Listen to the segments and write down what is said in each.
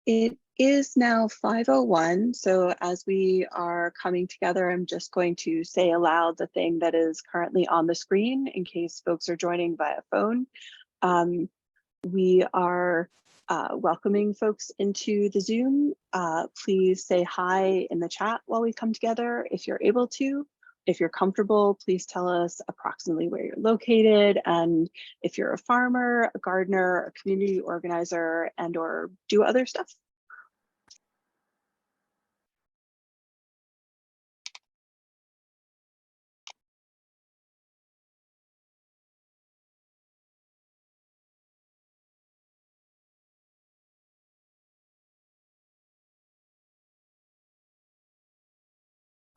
It is now 5:01, so as we are coming together, I'm just going to say aloud the thing that is currently on the screen in case folks are joining via phone. We are welcoming folks into the Zoom. Please say hi in the chat while we come together if you're able to. If you're comfortable, please tell us approximately where you're located, and if you're a farmer, a gardener, a community organizer, and/or do other stuff.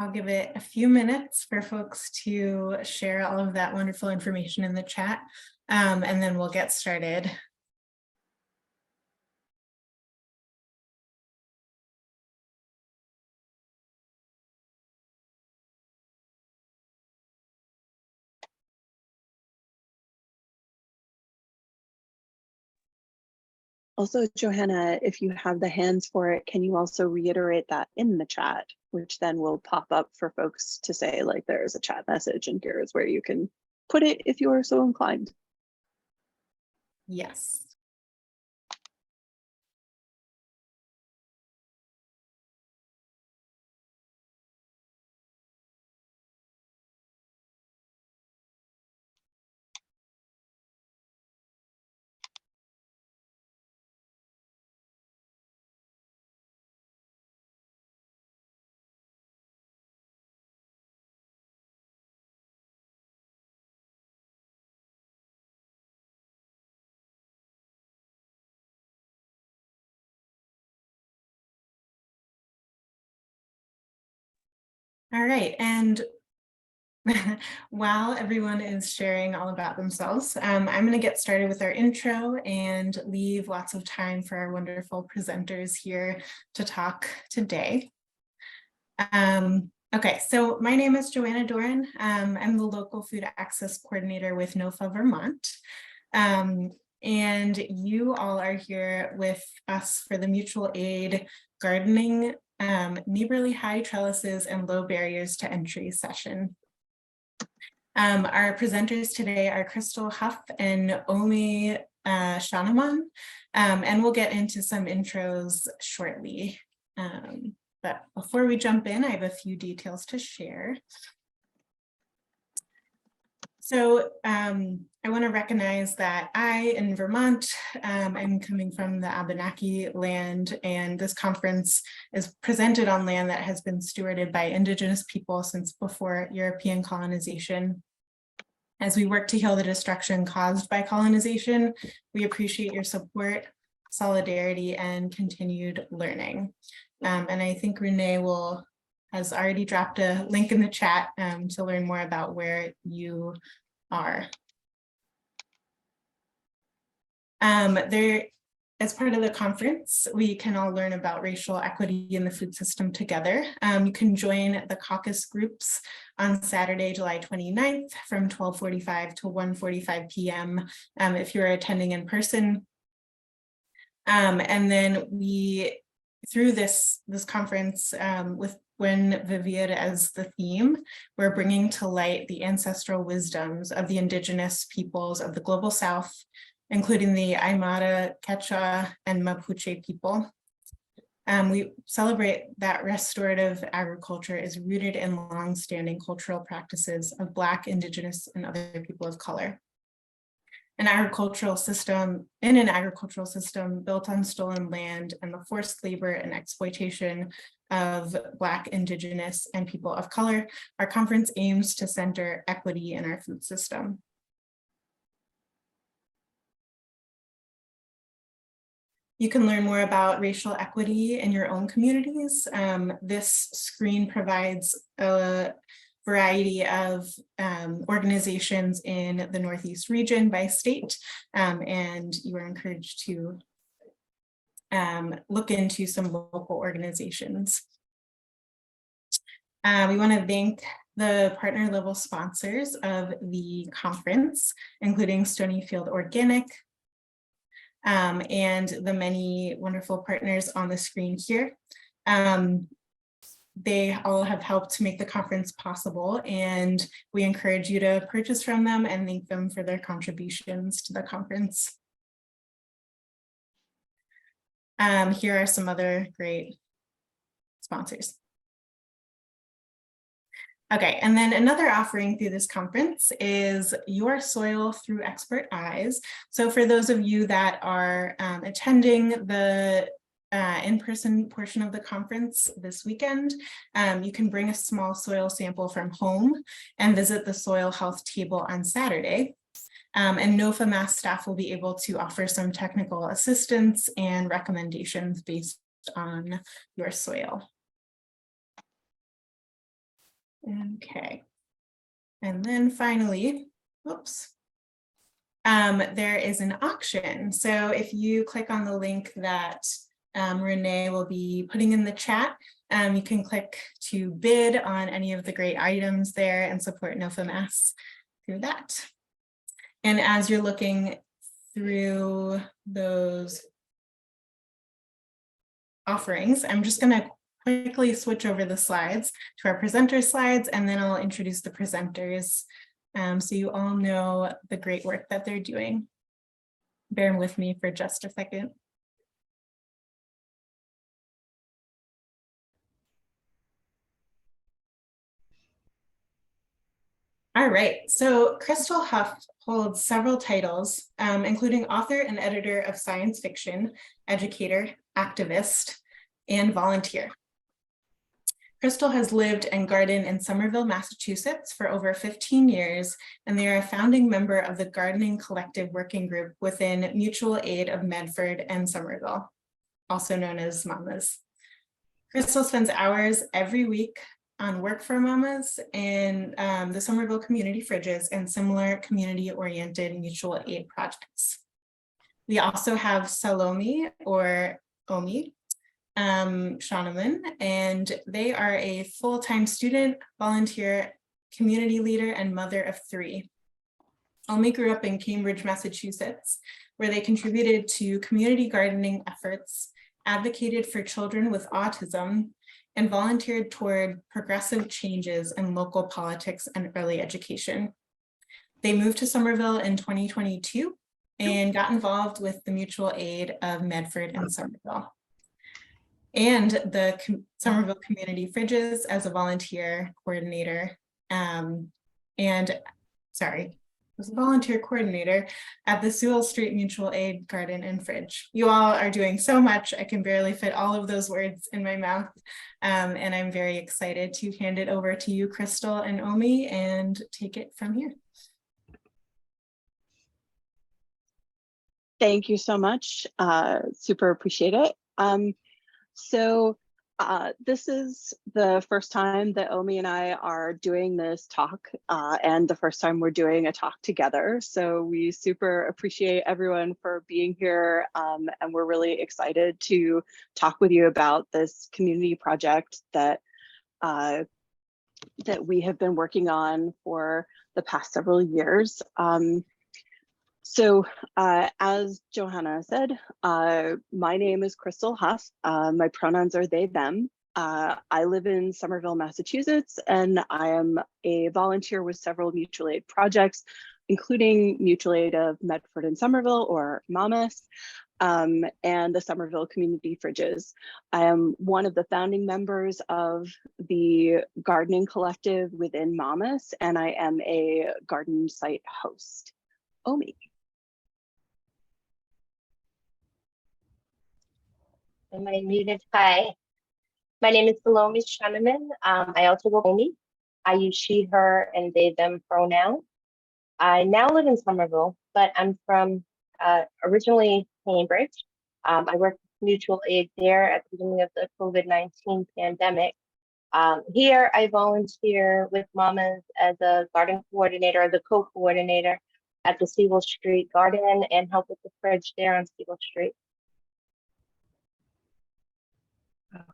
I'll give it a few minutes for folks to share all of that wonderful information in the chat, and then we'll get started. Also, Johanna, if you have the hands for it, can you also reiterate that in the chat, which then will pop up for folks to say, like, there's a chat message and here is where you can put it if you are so inclined. Yes. All right, and while everyone is sharing all about themselves, I'm going to get started with our intro and leave lots of time for our wonderful presenters here to talk today. Okay, so my name is Joanna Doran. I'm the local food access coordinator with NOFA Vermont. And you all are here with us for the mutual aid gardening, neighborly high trellises and low barriers to entry session. Our presenters today are Crystal Huff and Omi Shunamon, and we'll get into some intros shortly. But before we jump in, I have a few details to share. So I want to recognize that I, in Vermont, I'm coming from the Abenaki land, and this conference is presented on land that has been stewarded by Indigenous people since before European colonization. As we work to heal the destruction caused by colonization, we appreciate your support, solidarity, and continued learning. And I think Renee has already dropped a link in the chat to learn more about where you are. As part of the conference, we can all learn about racial equity in the food system together. You can join the caucus groups on Saturday, July 29th from 12:45 to 1:45 p.m. If you're attending in person. And then through this conference, with When Viviad as the theme, we're bringing to light the ancestral wisdoms of the Indigenous peoples of the Global South, including the Aymara, Quechua, and Mapuche people. We celebrate that restorative agriculture is rooted in long-standing cultural practices of Black, Indigenous, and other people of color. In an agricultural system built on stolen land and the forced labor and exploitation of Black, Indigenous, and people of color, our conference aims to center equity in our food system. You can learn more about racial equity in your own communities. This screen provides a variety of organizations in the Northeast region by state, and you are encouraged to look into some local organizations. We want to thank the partner level sponsors of the conference, including Stonyfield Organic, and the many wonderful partners on the screen here. They all have helped to make the conference possible, and we encourage you to purchase from them and thank them for their contributions to the conference. Here are some other great sponsors. Okay, and then another offering through this conference is Your Soil Through Expert Eyes. So for those of you that are attending the in-person portion of the conference this weekend, you can bring a small soil sample from home and visit the soil health table on Saturday. And nofamass staff will be able to offer some technical assistance and recommendations based on your soil. Okay, and then finally, oops, there is an auction. So if you click on the link that Renee will be putting in the chat, you can click to bid on any of the great items there and support nofamass through that. And as you're looking through those offerings, I'm just going to quickly switch over the slides to our presenter slides, and then I'll introduce the presenters so you all know the great work that they're doing. Bear with me for just a second. All right, so Crystal Huff holds several titles, including author and editor of science fiction, educator, activist, and volunteer. Crystal has lived and gardened in Somerville, Massachusetts for over 15 years, and they are a founding member of the Gardening Collective Working Group within Mutual Aid of Medford and Somerville, also known as Mamas. Crystal spends hours every week on Work for Mamas in the Somerville Community Fridges and similar community-oriented mutual aid projects. We also have Salome, or Omi, Shunamon, and they are a full-time student, volunteer, community leader, and mother of 3. Omi grew up in Cambridge, Massachusetts, where they contributed to community gardening efforts, advocated for children with autism, and volunteered toward progressive changes in local politics and early education. They moved to Somerville in 2022 and got involved with the mutual aid of Medford and Somerville, and the Somerville Community Fridges as a volunteer coordinator, as a volunteer coordinator at the Sewell Street Mutual Aid Garden and Fridge. You all are doing so much. I can barely fit all of those words in my mouth. And I'm very excited to hand it over to you, Crystal and Omi, and take it from here. Thank you so much. Super appreciate it. This is the first time that Omi and I are doing this talk, and the first time we're doing a talk together. So we super appreciate everyone for being here, and we're really excited to talk with you about this community project that we have been working on for the past several years. As Johanna said, my name is Crystal Huff. My pronouns are they, them. I live in Somerville, Massachusetts, and I am a volunteer with several mutual aid projects, including Mutual Aid of Medford and Somerville, or MAMAS, and the Somerville Community Fridges. I am one of the founding members of the Gardening Collective within MAMAS, and I am a garden site host. Omi. Am I muted? Hi, my name is Salome Shunamon. I also go Omi. I use she, her, and they, them pronouns. I now live in Somerville, but I'm from originally Cambridge. I worked with mutual aid there at the beginning of the COVID-19 pandemic. Here, I volunteer with Mamas as a garden coordinator, as a co-coordinator at the Sewell Street Garden, and help with the fridge there on Sewell Street.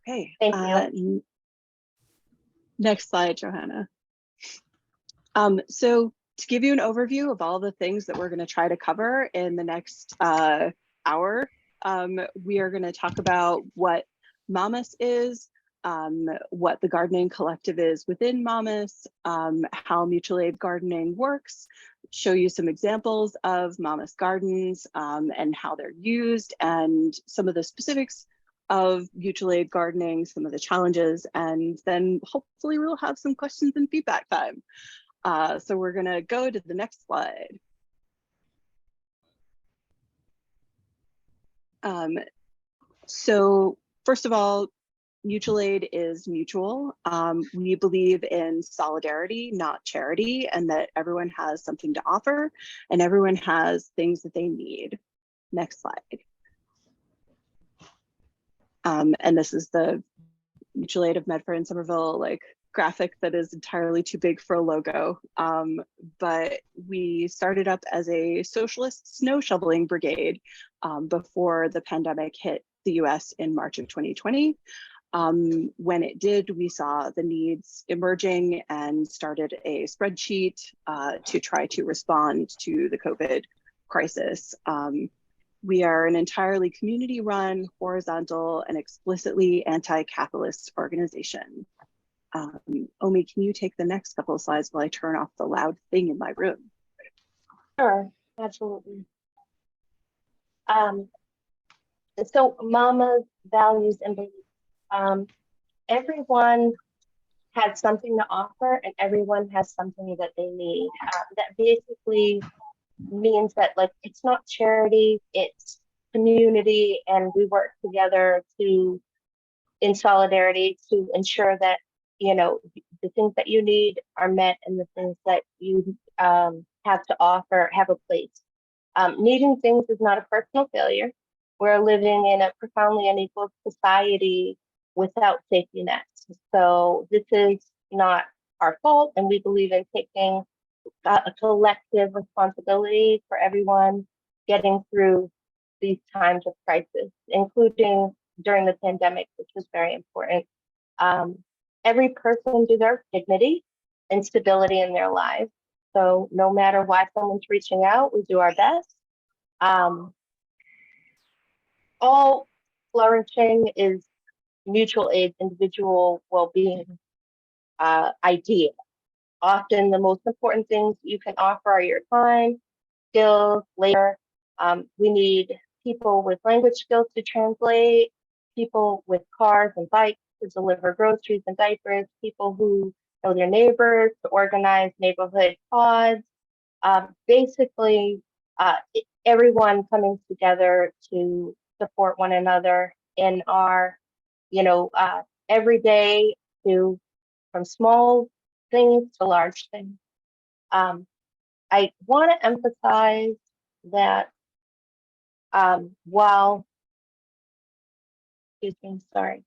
Okay. Thank you. Next slide, Johanna. So to give you an overview of all the things that we're going to try to cover in the next hour. We are going to talk about what Momus is, what the gardening collective is within Momus, how mutual aid gardening works, show you some examples of Momus gardens and how they're used, and some of the specifics of mutual aid gardening, some of the challenges, and then hopefully we'll have some questions and feedback time. So we're going to go to the next slide. So first of all, mutual aid is mutual. We believe in solidarity, not charity, and that everyone has something to offer and everyone has things that they need. Next slide. And this is the mutual aid of Medford and Somerville graphic that is entirely too big for a logo. But we started up as a socialist snow shoveling brigade before the pandemic hit the US in March of 2020. When it did, we saw the needs emerging and started a spreadsheet to try to respond to the COVID crisis. We are an entirely community-run, horizontal, and explicitly anti-capitalist organization. Omi, can you take the next couple of slides while I turn off the loud thing in my room? Sure, absolutely. So Mama's values and beliefs. Everyone has something to offer and everyone has something that they need. That basically means that it's not charity, it's community, and we work together in solidarity to ensure that the things that you need are met and the things that you have to offer have a place. Needing things is not a personal failure. We're living in a profoundly unequal society without safety nets. So this is not our fault, and we believe in taking a collective responsibility for everyone getting through these times of crisis, including during the pandemic, which was very important. Every person deserves dignity and stability in their lives. So no matter why someone's reaching out, we do our best. All flourishing is mutual aid, individual well-being idea. Often the most important things you can offer are your time, skills, labor. We need people with language skills to translate, people with cars and bikes to deliver groceries and diapers, people who know their neighbors to organize neighborhood pods. Basically, everyone coming together to support one another in our, everyday from small things to large things. I want to emphasize that while, excuse me, sorry,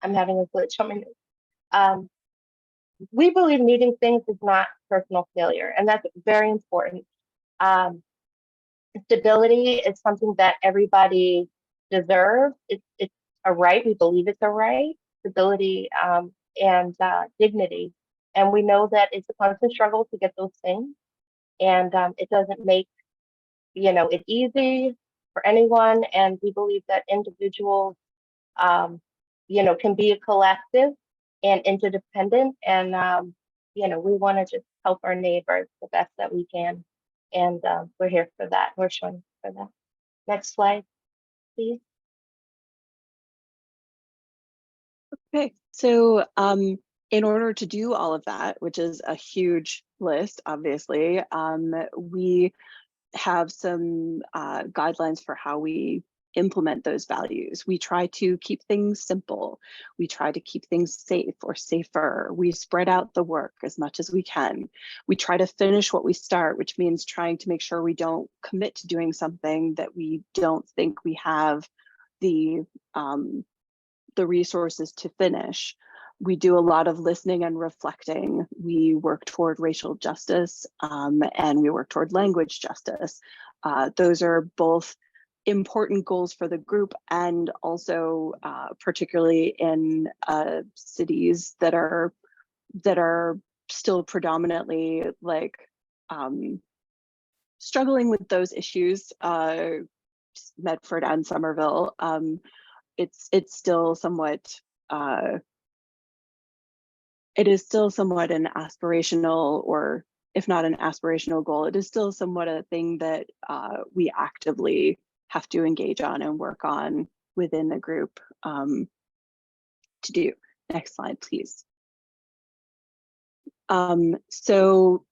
I'm having a glitch on my notes. We believe needing things is not personal failure, and that's very important. Stability is something that everybody deserves. It's a right. We believe it's a right. Stability and dignity. And we know that it's a constant struggle to get those things. And it doesn't make, it easy for anyone. And we believe that individuals, can be a collective and interdependent. And, we want to just help our neighbors the best that we can. And we're here for that. We're showing for that. Next slide, please. Okay, so in order to do all of that, which is a huge list, obviously, we have some guidelines for how we implement those values. We try to keep things simple. We try to keep things safe or safer. We spread out the work as much as we can. We try to finish what we start, which means trying to make sure we don't commit to doing something that we don't think we have the resources to finish. We do a lot of listening and reflecting. We work toward racial justice and we work toward language justice. Those are both important goals for the group, and also particularly in cities that are still predominantly struggling with those issues Medford and Somerville, it's still somewhat it is still somewhat an aspirational, or if not an aspirational goal, it is still somewhat a thing that we actively have to engage on and work on within the group to do. Next slide, please. So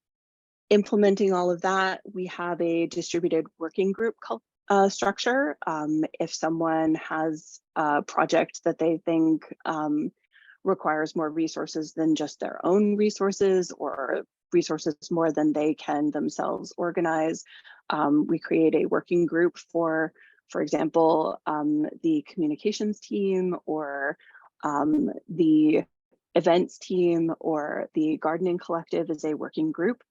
implementing all of that, we have a distributed working group structure. If someone has a project that they think requires more resources than just their own resources, or resources more than they can themselves organize, we create a working group for example, the communications team, or the events team, or the gardening collective is a working group.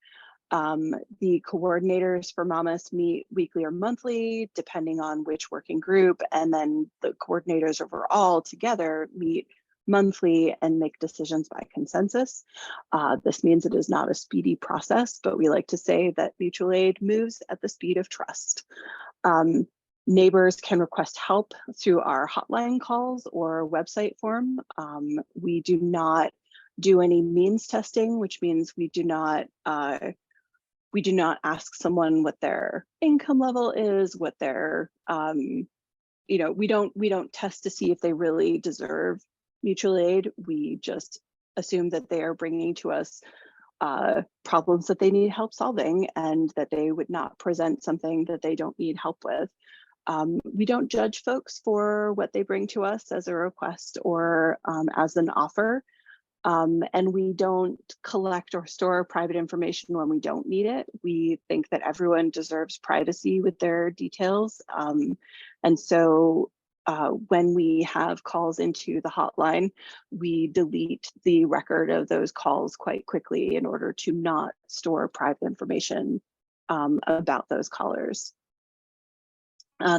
The coordinators for Mamas meet weekly or monthly, depending on which working group, and then the coordinators overall together meet monthly and make decisions by consensus. This means it is not a speedy process, but we like to say that mutual aid moves at the speed of trust. Neighbors can request help through our hotline calls or website form. We do not do any means testing, which means we do not ask someone what their income level is, what their we don't test to see if they really deserve mutual aid. We just assume that they are bringing to us problems that they need help solving, and that they would not present something that they don't need help with. We don't judge folks for what they bring to us as a request or as an offer. And we don't collect or store private information when we don't need it. We think that everyone deserves privacy with their details. And so when we have calls into the hotline, we delete the record of those calls quite quickly in order to not store private information about those callers.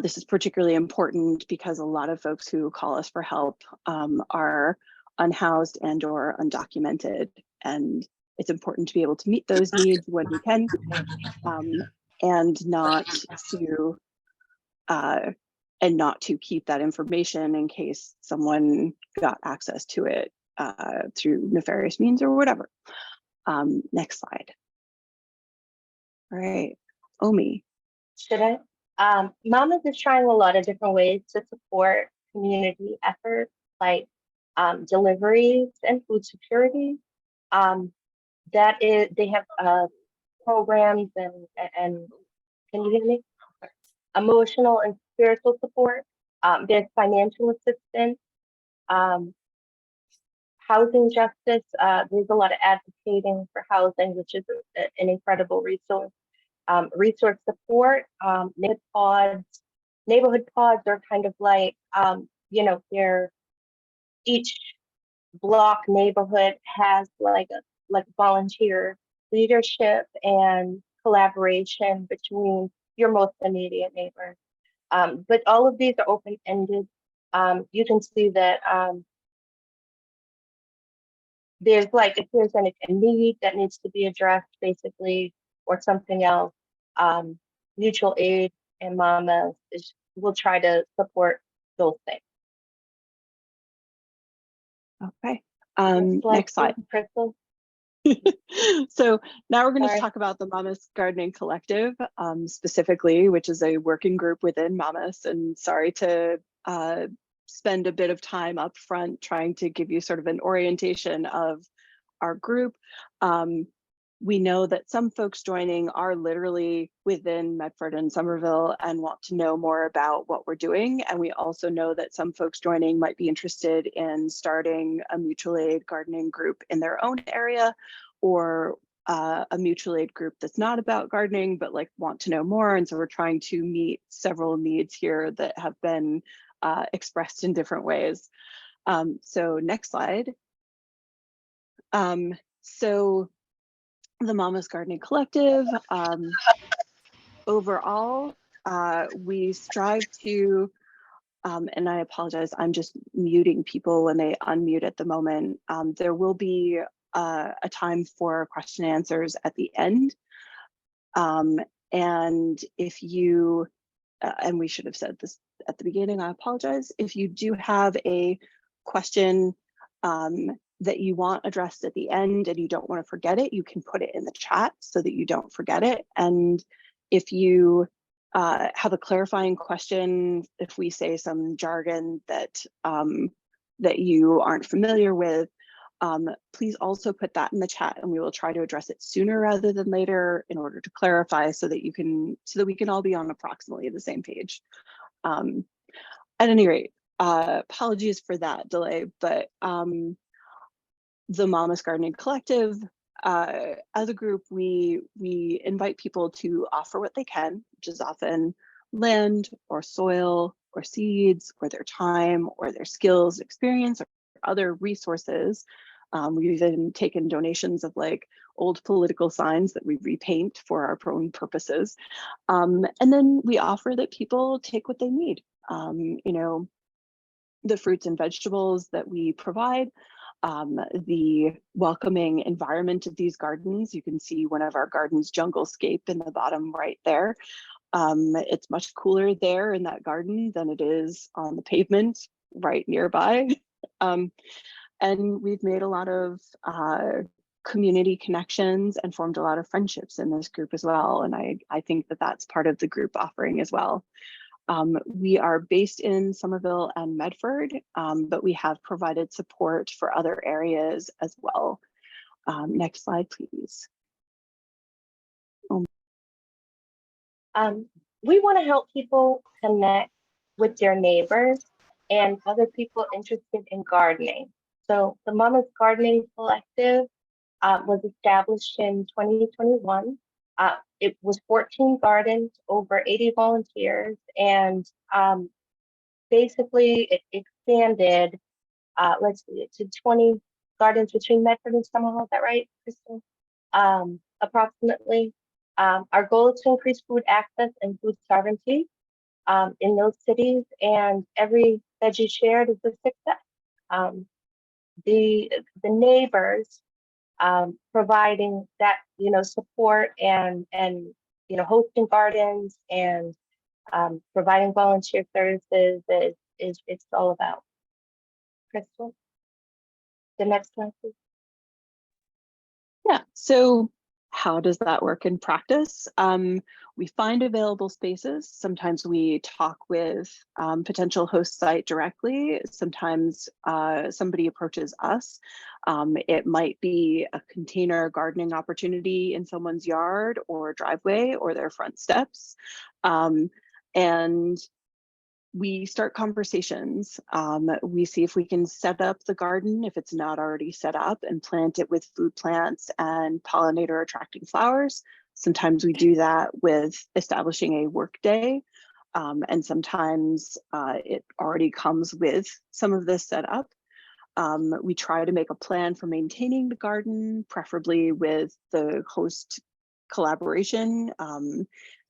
This is particularly important because a lot of folks who call us for help are unhoused and or undocumented, and it's important to be able to meet those needs when we can, and not to keep that information in case someone got access to it through nefarious means or whatever. Next slide. All right, Omi. Should I? Mamas is trying a lot of different ways to support community efforts, like deliveries and food security. They have programs and can you hear me? Emotional and spiritual support. There's financial assistance, housing justice. There's a lot of advocating for housing, which is an incredible resource. Resource support, neighborhood pods are kind of like, they're each block neighborhood has like volunteer leadership and collaboration between your most immediate neighbors. But all of these are open-ended. You can see that there's like, if there's a need that needs to be addressed, basically, or something else, mutual aid and Mamas will try to support those things. Okay. Next slide. Crystal. So now we're going to talk about the Mamas Gardening Collective specifically, which is a working group within Mamas. And sorry to spend a bit of time up front trying to give you sort of an orientation of our group. We know that some folks joining are literally within Medford and Somerville and want to know more about what we're doing. And we also know that some folks joining might be interested in starting a mutual aid gardening group in their own area, or a mutual aid group that's not about gardening, but like want to know more. And so we're trying to meet several needs here that have been expressed in different ways. So next slide. So the Mamas Gardening Collective, overall, we strive to, and I apologize, I'm just muting people when they unmute at the moment. There will be a time for question and answers at the end. And if you and we should have said this at the beginning, I apologize. If you do have a question that you want addressed at the end and you don't want to forget it, you can put it in the chat so that you don't forget it. And if you have a clarifying question, if we say some jargon that that you aren't familiar with, please also put that in the chat, and we will try to address it sooner rather than later in order to clarify, so that we can all be on approximately the same page. At any rate, apologies for that delay, but the Mama's Gardening Collective, as a group, we invite people to offer what they can, which is often land or soil or seeds or their time or their skills, experience, or other resources. We've even taken donations of like old political signs that we repaint for our own purposes. And then we offer that people take what they need. You know, the fruits and vegetables that we provide, the welcoming environment of these gardens. You can see one of our gardens, Junglescape, in the bottom right there. It's much cooler there in that garden than it is on the pavement right nearby. And we've made a lot of community connections and formed a lot of friendships in this group as well. And I think that that's part of the group offering as well. We are based in Somerville and Medford, but we have provided support for other areas as well. Next slide, please. We want to help people connect with their neighbors and other people interested in gardening. So the Mama's Gardening Collective was established in 2021. It was 14 gardens, over 80 volunteers, and basically it expanded, let's see, to 20 gardens between Medford and Somerville. Is that right, Crystal? Approximately. Our goal is to increase food access and food sovereignty in those cities, and every veggie shared is a success. The neighbors providing that, you know, support and you know, hosting gardens and providing volunteer services is it's all about. Crystal, the next slide, please. Yeah, so how does that work in practice? We find available spaces. Sometimes we talk with potential host site directly. Sometimes somebody approaches us. It might be a container gardening opportunity in someone's yard or driveway or their front steps. And we start conversations. We see if we can set up the garden, if it's not already set up, and plant it with food plants and pollinator attracting flowers. Sometimes we do that with establishing a work day. And sometimes it already comes with some of this set up. We try to make a plan for maintaining the garden, preferably with the host collaboration.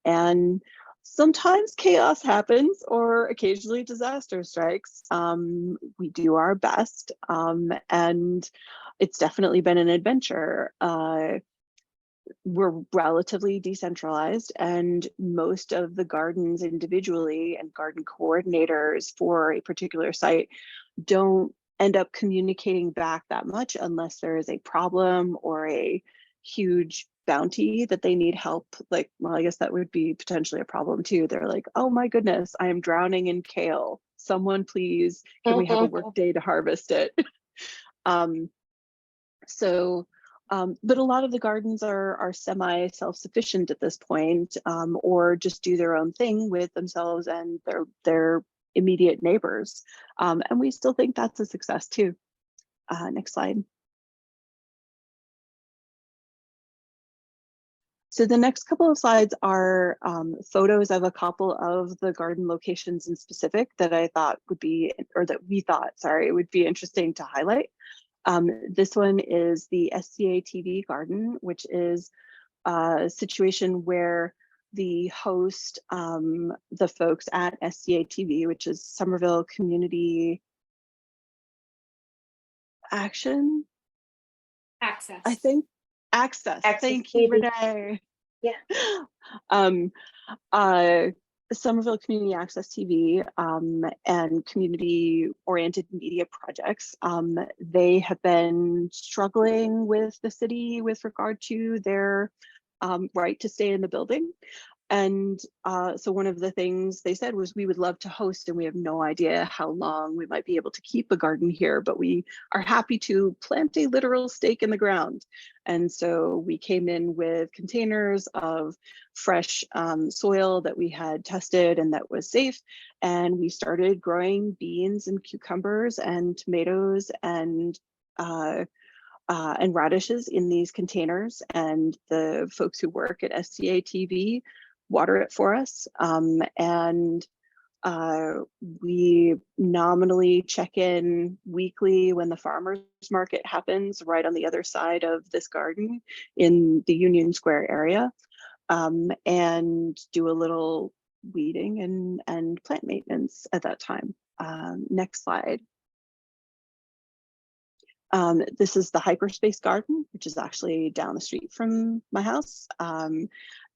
And sometimes chaos happens, or occasionally disaster strikes. We do our best, and it's definitely been an adventure. We're relatively decentralized, and most of the gardens individually and garden coordinators for a particular site don't end up communicating back that much unless there is a problem or a huge bounty that they need help. Like, well, I guess that would be potentially a problem too. They're like, oh my goodness, I am drowning in kale. Someone please, can we have a work day to harvest it? But a lot of the gardens are semi self-sufficient at this point, or just do their own thing with themselves and their immediate neighbors. And we still think that's a success too. Next slide. So the next couple of slides are photos of a couple of the garden locations in specific that I thought would be, or that we thought, sorry, would be interesting to highlight. This one is the SCA TV garden, which is a situation where the host, the folks at SCA TV, which is Somerville Community Action? Access. I think. Access. Thank you, Renee. Yeah. Somerville Community Access TV and community-oriented media projects, they have been struggling with the city with regard to their right to stay in the building. And so one of the things they said was, we would love to host, and we have no idea how long we might be able to keep a garden here, but we are happy to plant a literal stake in the ground. And so we came in with containers of fresh soil that we had tested and that was safe. And we started growing beans and cucumbers and tomatoes and radishes in these containers. And the folks who work at SCA TV water it for us. And we nominally check in weekly when the farmers market happens right on the other side of this garden in the Union Square area, and do a little weeding and plant maintenance at that time. Next slide. This is the Hyperspace Garden, which is actually down the street from my house.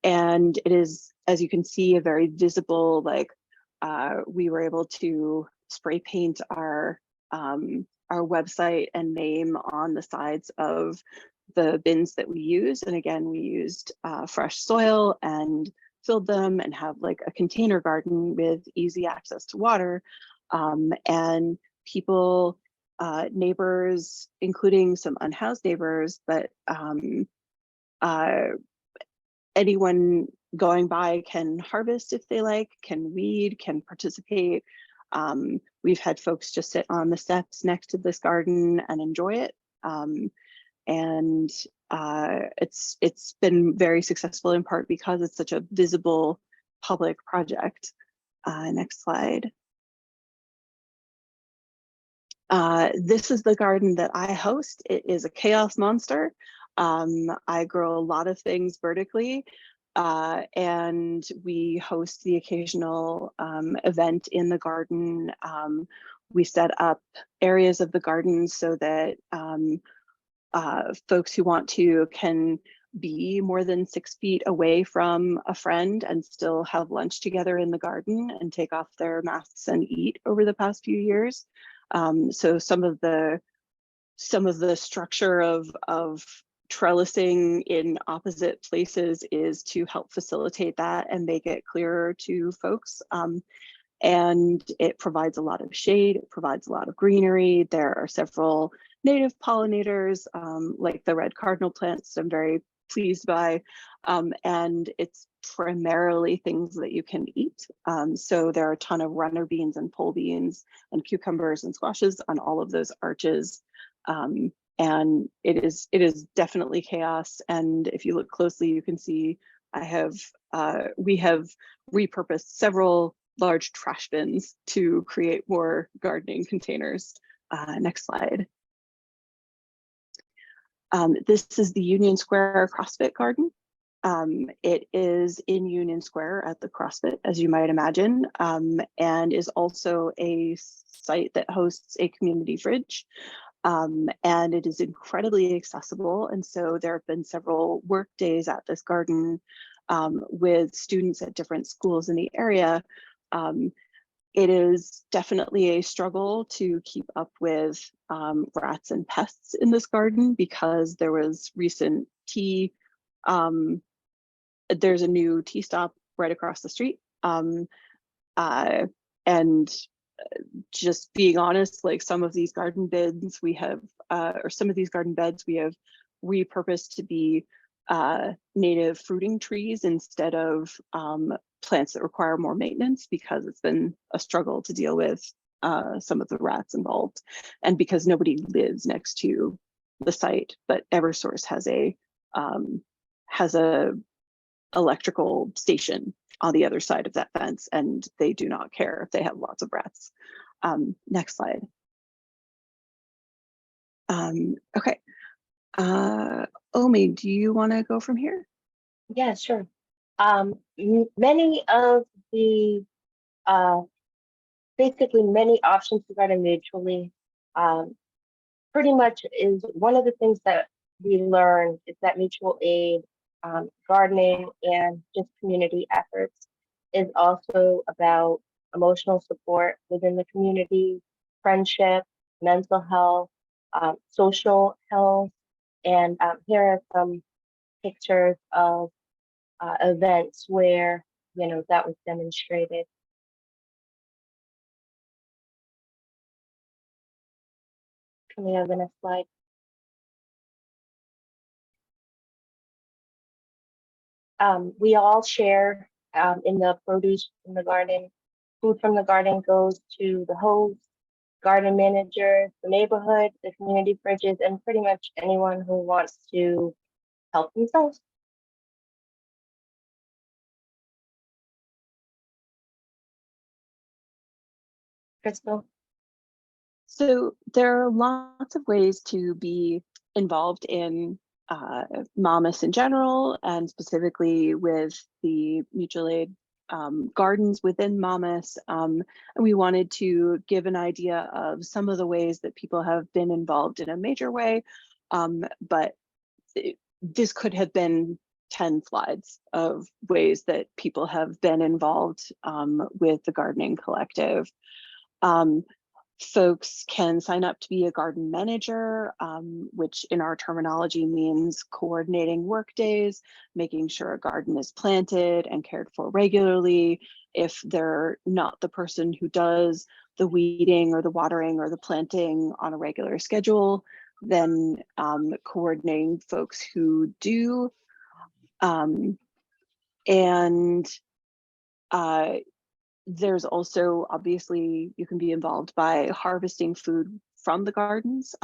And it is, as you can see, a very visible, like, we were able to spray paint our website and name on the sides of the bins that we use. And again, we used fresh soil and filled them and have like a container garden with easy access to water. And people, neighbors, including some unhoused neighbors, but anyone going by can harvest if they like, can weed, can participate. We've had folks just sit on the steps next to this garden and enjoy it. And it's been very successful in part because it's such a visible public project. Next slide. This is the garden that I host. It is a chaos monster. I grow a lot of things vertically, and we host the occasional event in the garden. We set up areas of the garden so that folks who want to can be more than 6 feet away from a friend and still have lunch together in the garden and take off their masks and eat over the past few years. So some of the structure of trellising in opposite places is to help facilitate that and make it clearer to folks. And it provides a lot of shade, it provides a lot of greenery. There are several native pollinators, like the red cardinal plants I'm very pleased by. And it's primarily things that you can eat. So there are a ton of runner beans and pole beans and cucumbers and squashes on all of those arches. And it is definitely chaos. And if you look closely, you can see we have repurposed several large trash bins to create more gardening containers. Next slide. This is the Union Square CrossFit garden. It is in Union Square at the CrossFit, as you might imagine, and is also a site that hosts a community fridge. And it is incredibly accessible. And so there have been several work days at this garden with students at different schools in the area. It is definitely a struggle to keep up with rats and pests in this garden because there was recent tea. There's a new tea stop right across the street. And just being honest, like some of these garden beds we have, or some of these garden beds we have repurposed to be native fruiting trees instead of plants that require more maintenance, because it's been a struggle to deal with some of the rats involved, and because nobody lives next to the site, but Eversource has a electrical station on the other side of that fence, and they do not care if they have lots of rats. Next slide. Okay. Omi, do you want to go from here? Yeah, sure. Many of the basically many options to garden mutually pretty much is one of the things that we learned is that mutual aid, gardening, and just community efforts is also about emotional support within the community, friendship, mental health, social health, and here are some pictures of events where that was demonstrated. Can we have the next slide? We all share in the produce from the garden. Food from the garden goes to the host, garden managers, the neighborhood, the community fridges, and pretty much anyone who wants to help themselves. Crystal? So there are lots of ways to be involved in Momus in general, and specifically with the mutual aid gardens within Momus. And we wanted to give an idea of some of the ways that people have been involved in a major way, but this could have been 10 slides of ways that people have been involved with the gardening collective. Folks can sign up to be a garden manager, which in our terminology means coordinating work days, making sure a garden is planted and cared for regularly. If they're not the person who does the weeding or the watering or the planting on a regular schedule, then coordinating folks who do. There's also, obviously, you can be involved by harvesting food from the gardens,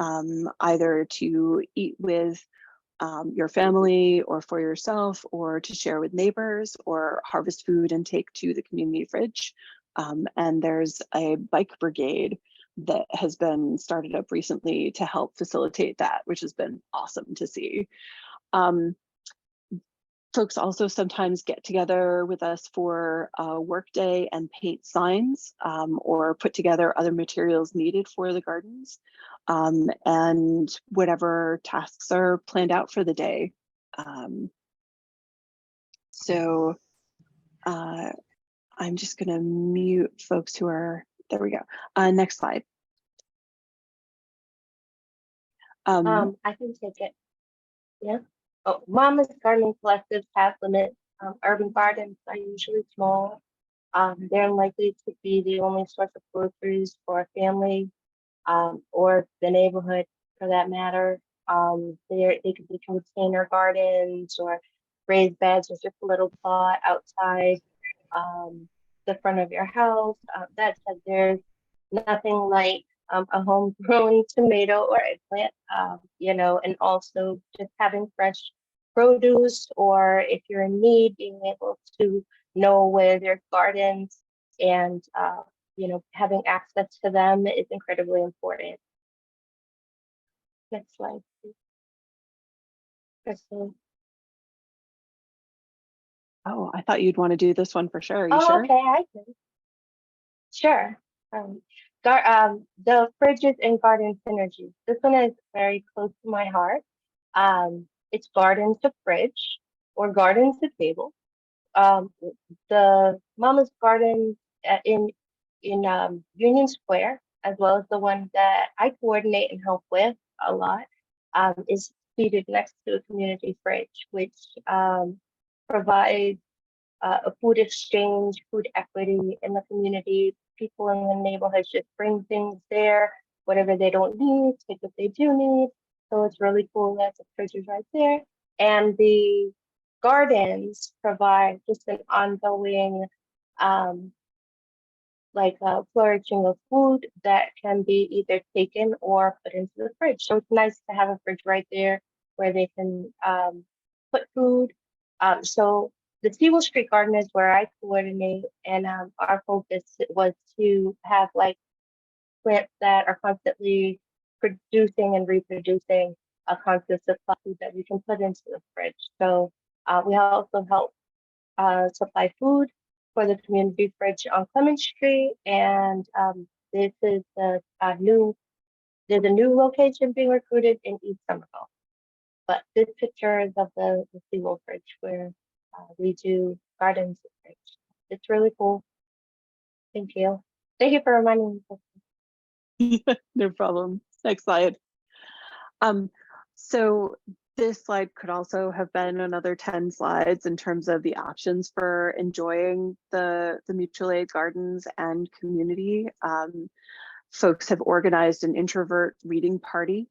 either to eat with your family or for yourself, or to share with neighbors, or harvest food and take to the community fridge. And there's a bike brigade that has been started up recently to help facilitate that, which has been awesome to see. Folks also sometimes get together with us for a work day and paint signs, or put together other materials needed for the gardens, and whatever tasks are planned out for the day. So I'm just going to mute folks who are, there we go. Next slide. I can take it. Yeah. Oh, Mama's gardening collectives have limits. Urban gardens are usually small. They're unlikely to be the only source of groceries for a family, or the neighborhood for that matter. They could be container gardens or raised beds or just a little plot outside the front of your house. That said, there's nothing like a homegrown tomato or eggplant, and also just having fresh produce, or if you're in need, being able to know where there's gardens and, having access to them is incredibly important. Next slide, please. Crystal. Oh, I thought you'd want to do this one for sure. Are you Oh, sure? okay, I can. Sure. The fridges and garden synergy. This one is very close to my heart. It's garden to fridge or garden to table. The Mama's Garden in Union Square, as well as the one that I coordinate and help with a lot, is seated next to a community fridge, which provides a food exchange, food equity in the community. People in the neighborhood just bring things there, whatever they don't need, take what they do need. So it's really cool that the fridge is right there. And the gardens provide just an ongoing flourishing of food that can be either taken or put into the fridge. So it's nice to have a fridge right there where they can put food. So the Sewell Street Garden is where I coordinate, and our focus was to have plants that are constantly producing and reproducing a constant supply food that we can put into the fridge. So we also help supply food for the community fridge on Clement Street, and this is there's a new location being recruited in East Somerville. But this picture is of the Sewell fridge where we do gardens. It's really cool. Thank you. Thank you for reminding me. No problem. Next slide. So this slide could also have been another 10 slides in terms of the options for enjoying the mutual aid gardens and community. Folks have organized an introvert reading party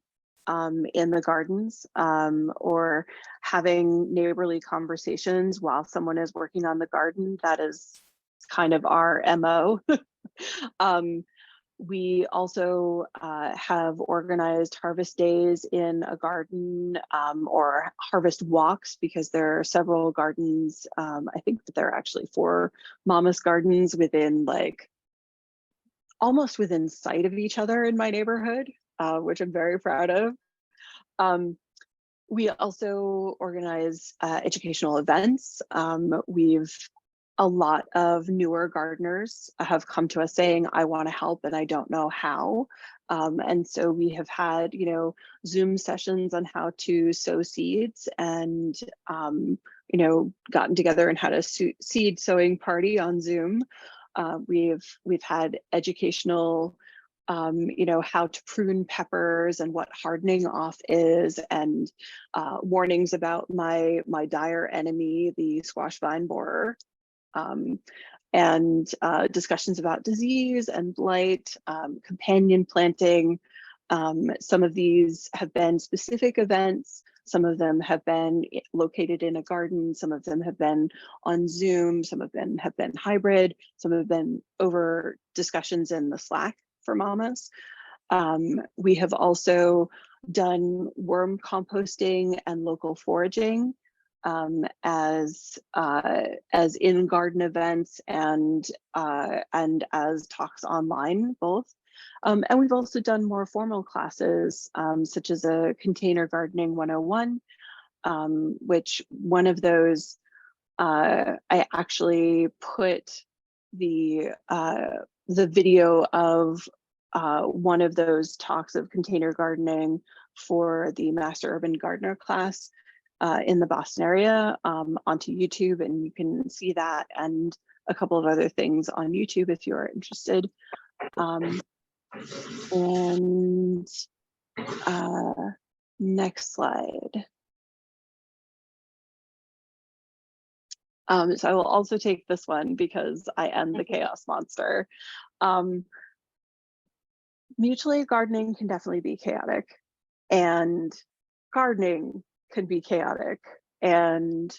in the gardens, or having neighborly conversations while someone is working on the garden. That is kind of our MO. We also have organized harvest days in a garden, or harvest walks, because there are several gardens. I think that there are actually 4 Mama's gardens within, like, almost within sight of each other in my neighborhood, which I'm very proud of. We also organize educational events. A lot of newer gardeners have come to us saying, I want to help and I don't know how. And so we have had, Zoom sessions on how to sow seeds, and, gotten together and had a seed sowing party on Zoom. We've had educational, how to prune peppers and what hardening off is, and warnings about my dire enemy, the squash vine borer. And discussions about disease and blight, companion planting. Some of these have been specific events. Some of them have been located in a garden. Some of them have been on Zoom. Some of them have been hybrid. Some have been over discussions in the Slack for mamas. We have also done worm composting and local foraging, as in garden events and as talks online, both. And we've also done more formal classes, such as a container gardening 101, which one of those, I actually put the video of one of those talks of container gardening for the Master Urban Gardener class in the Boston area onto YouTube, and you can see that and a couple of other things on YouTube if you're interested. And next slide. So I will also take this one because I am the chaos monster. Mutual aid gardening can definitely be chaotic, and gardening can be chaotic, and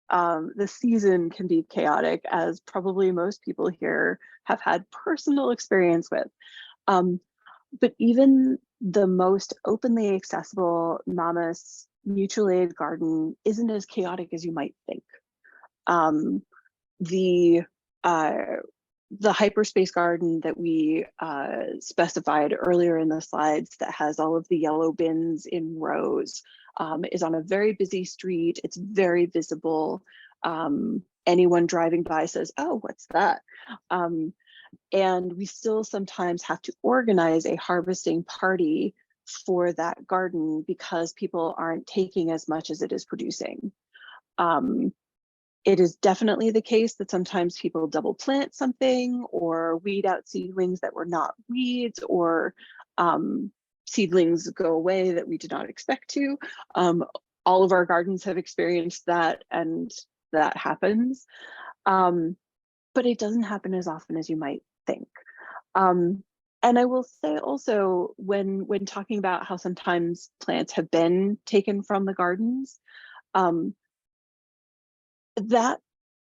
the season can be chaotic, as probably most people here have had personal experience with. But even the most openly accessible Mama's mutual aid garden isn't as chaotic as you might think. The hyperspace garden that we specified earlier in the slides, that has all of the yellow bins in rows, is on a very busy street. It's very visible. Anyone driving by says, oh, what's that? And we still sometimes have to organize a harvesting party for that garden because people aren't taking as much as it is producing. It is definitely the case that sometimes people double plant something or weed out seedlings that were not weeds, or seedlings go away that we did not expect to. All of our gardens have experienced that, and that happens. But it doesn't happen as often as you might think. And I will say also, when talking about how sometimes plants have been taken from the gardens, that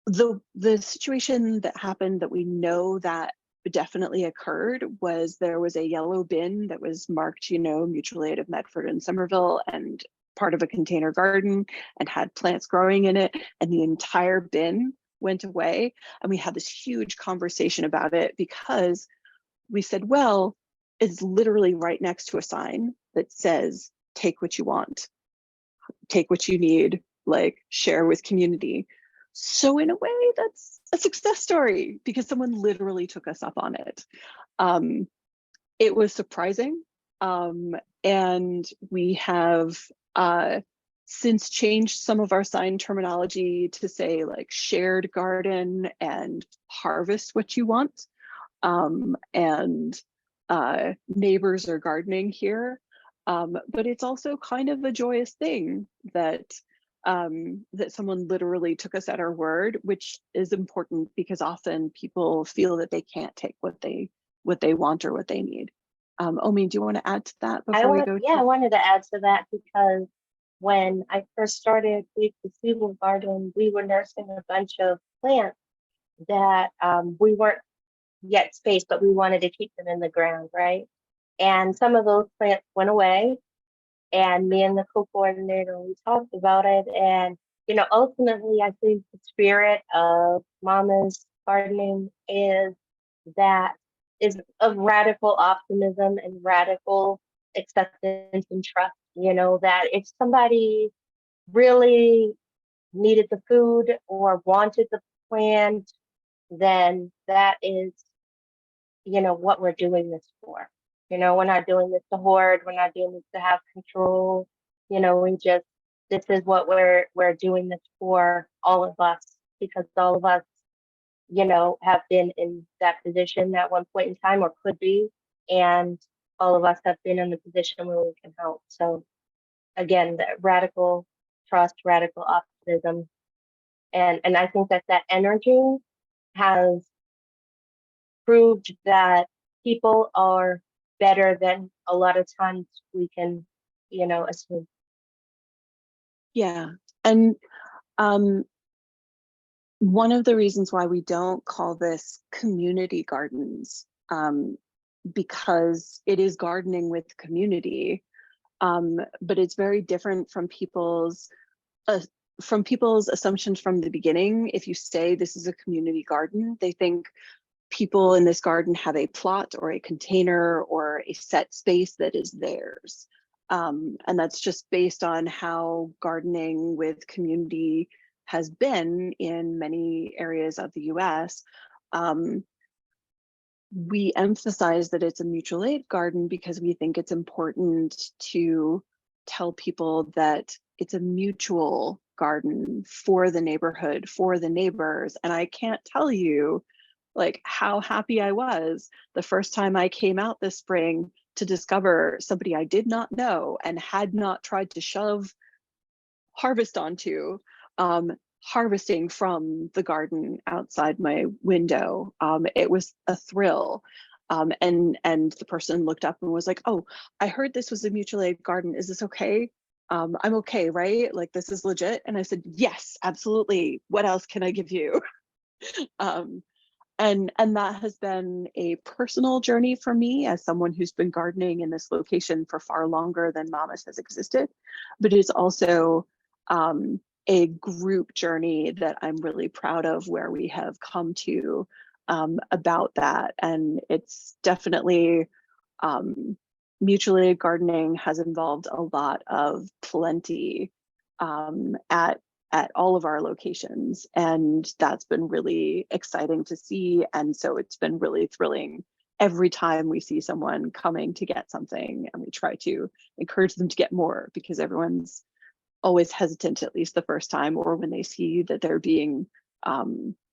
the situation that happened that we know that definitely occurred was there was a yellow bin that was marked, mutual aid of Medford and Somerville, and part of a container garden, and had plants growing in it, and the entire bin went away. And we had this huge conversation about it because we said, well, it's literally right next to a sign that says, take what you want, take what you need, like share with community. So in a way, that's a success story because someone literally took us up on it. It was surprising. And we have since changed some of our sign terminology to say like shared garden and harvest what you want. And neighbors are gardening here. But it's also kind of a joyous thing that that someone literally took us at our word, which is important because often people feel that they can't take what they want or what they need. Omi, do you want to add to that before we go? I wanted to add to that because when I first started with the seedling garden, we were nursing a bunch of plants that we weren't yet spaced, but we wanted to keep them in the ground, right? And some of those plants went away, and me and the co-coordinator, we talked about it. And, you know, ultimately, I think the spirit of Mama's gardening is of radical optimism and radical acceptance and trust, you know, that if somebody really needed the food or wanted the plant, then that is, you know, what we're doing this for. You know, we're not doing this to hoard, we're not doing this to have control. You know, this is what we're doing this for, all of us, because all of us, you know, have been in that position at one point in time or could be, and all of us have been in the position where we can help. So again, the radical trust, radical optimism, and I think that energy has proved that people are better than a lot of times we can, you know, assume. Yeah, and one of the reasons why we don't call this community gardens, because it is gardening with community, but it's very different from people's assumptions from the beginning. If you say this is a community garden, they think people in this garden have a plot or a container or a set space that is theirs. And that's just based on how gardening with community has been in many areas of the US. We emphasize that it's a mutual aid garden because we think it's important to tell people that it's a mutual garden for the neighborhood, for the neighbors. And I can't tell you like how happy I was the first time I came out this spring to discover somebody I did not know and had not tried to shove harvest onto, harvesting from the garden outside my window. It was a thrill. And the person looked up and was like, "Oh, I heard this was a mutual aid garden. Is this okay? I'm okay, right? Like this is legit." And I said, "Yes, absolutely. What else can I give you?" And that has been a personal journey for me as someone who's been gardening in this location for far longer than Mama's has existed, but it's also a group journey that I'm really proud of, where we have come to about that. And it's definitely mutual aid gardening has involved a lot of plenty at all of our locations, and that's been really exciting to see. And so it's been really thrilling every time we see someone coming to get something, and we try to encourage them to get more because everyone's always hesitant, at least the first time, or when they see that they're being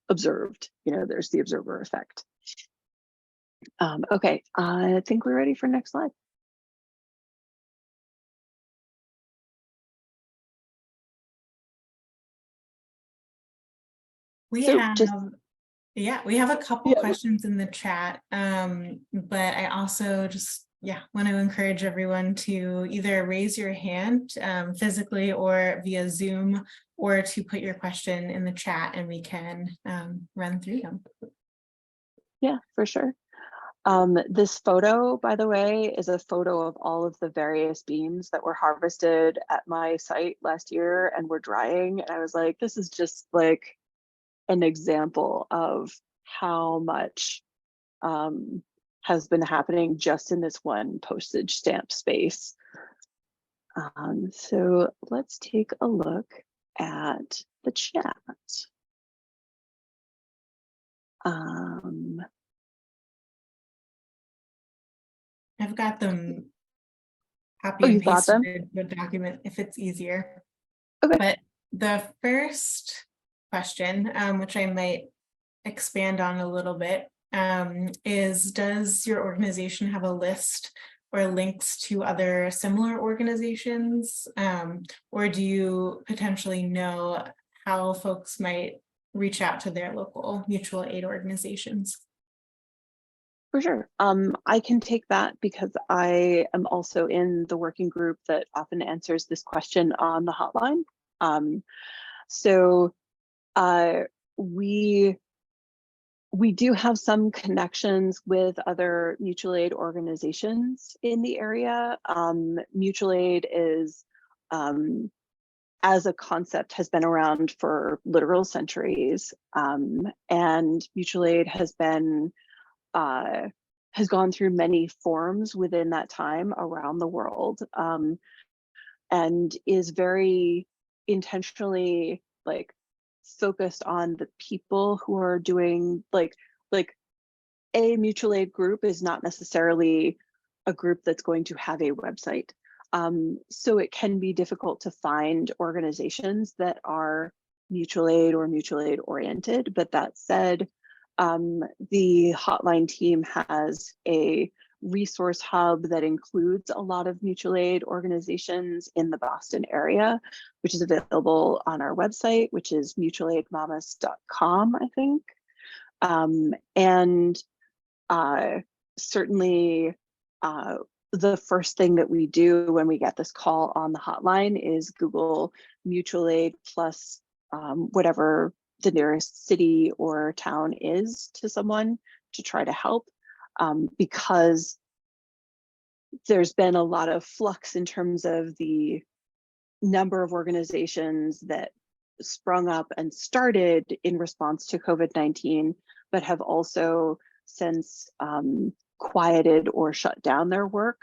observed. You know, there's the observer effect. Okay, I think we're ready for next slide. We So have, just we have a couple Yeah. questions in the chat, but I also just, want to encourage everyone to either raise your hand physically or via Zoom, or to put your question in the chat and we can run through them. Yeah, for sure. This photo, by the way, is a photo of all of the various beans that were harvested at my site last year and were drying. And I was like, this is just like an example of how much has been happening just in this one postage stamp space. So let's take a look at the chat. I've got them Oh, copy you and got them? pasted the document if it's easier. Okay. But the first question, which I might expand on a little bit, is does your organization have a list or links to other similar organizations? Or do you potentially know how folks might reach out to their local mutual aid organizations? For sure. I can take that because I am also in the working group that often answers this question on the hotline. So we do have some connections with other mutual aid organizations in the area. Mutual aid is, as a concept, has been around for literal centuries, and mutual aid has been has gone through many forms within that time around the world, and is very intentionally like focused on the people who are doing like a mutual aid group is not necessarily a group that's going to have a website. So it can be difficult to find organizations that are mutual aid or mutual aid oriented. But that said, the hotline team has a resource hub that includes a lot of mutual aid organizations in the Boston area, which is available on our website, which is mutualaidmamas.com, I think. And certainly the first thing that we do when we get this call on the hotline is Google mutual aid plus whatever the nearest city or town is to someone to try to help, because there's been a lot of flux in terms of the number of organizations that sprung up and started in response to COVID-19, but have also since quieted or shut down their work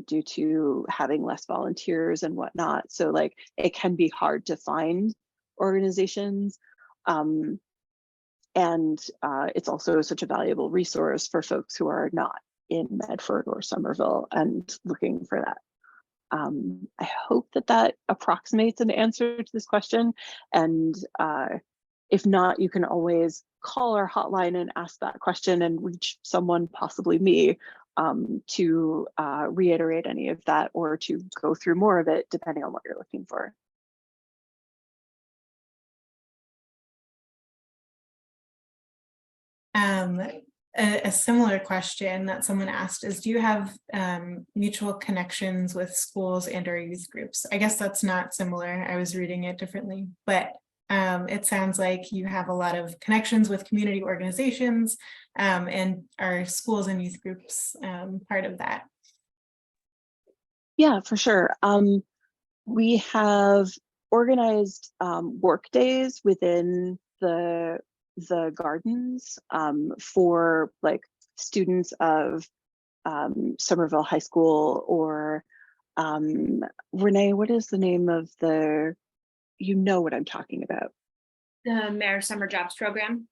due to having less volunteers and whatnot. So like it can be hard to find organizations. And it's also such a valuable resource for folks who are not in Medford or Somerville and looking for that. I hope that that approximates an answer to this question. And if not, you can always call our hotline and ask that question and reach someone, possibly me, to reiterate any of that or to go through more of it, depending on what you're looking for. A similar question that someone asked is, do you have mutual connections with schools and or youth groups? I guess that's not similar. I was reading it differently, but it sounds like you have a lot of connections with community organizations, and are schools and youth groups part of that? Yeah, for sure. We have organized work days within the gardens for like students of Somerville High School, or Renee, what is the name of the, you know what I'm talking about? The Mayor's Summer Jobs Program.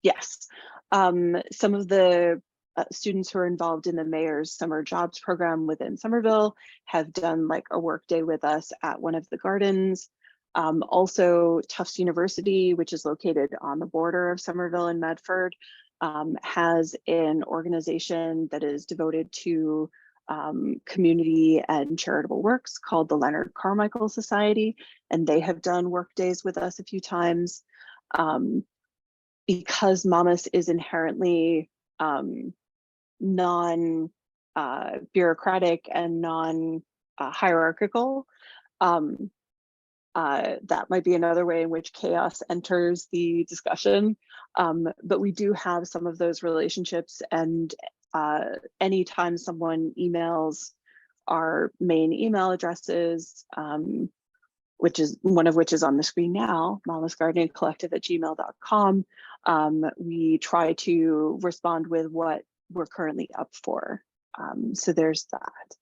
Yes. Some of the students who are involved in the Mayor's Summer Jobs Program within Somerville have done like a work day with us at one of the gardens. Also, Tufts University, which is located on the border of Somerville and Medford, has an organization that is devoted to community and charitable works called the Leonard Carmichael Society, and they have done work days with us a few times. Because Mamas is inherently non-bureaucratic and non-hierarchical, that might be another way in which chaos enters the discussion. But we do have some of those relationships, and anytime someone emails our main email addresses, which is one of which is on the screen now, mamasgardeningcollective@gmail.com, we try to respond with what we're currently up for. So there's that.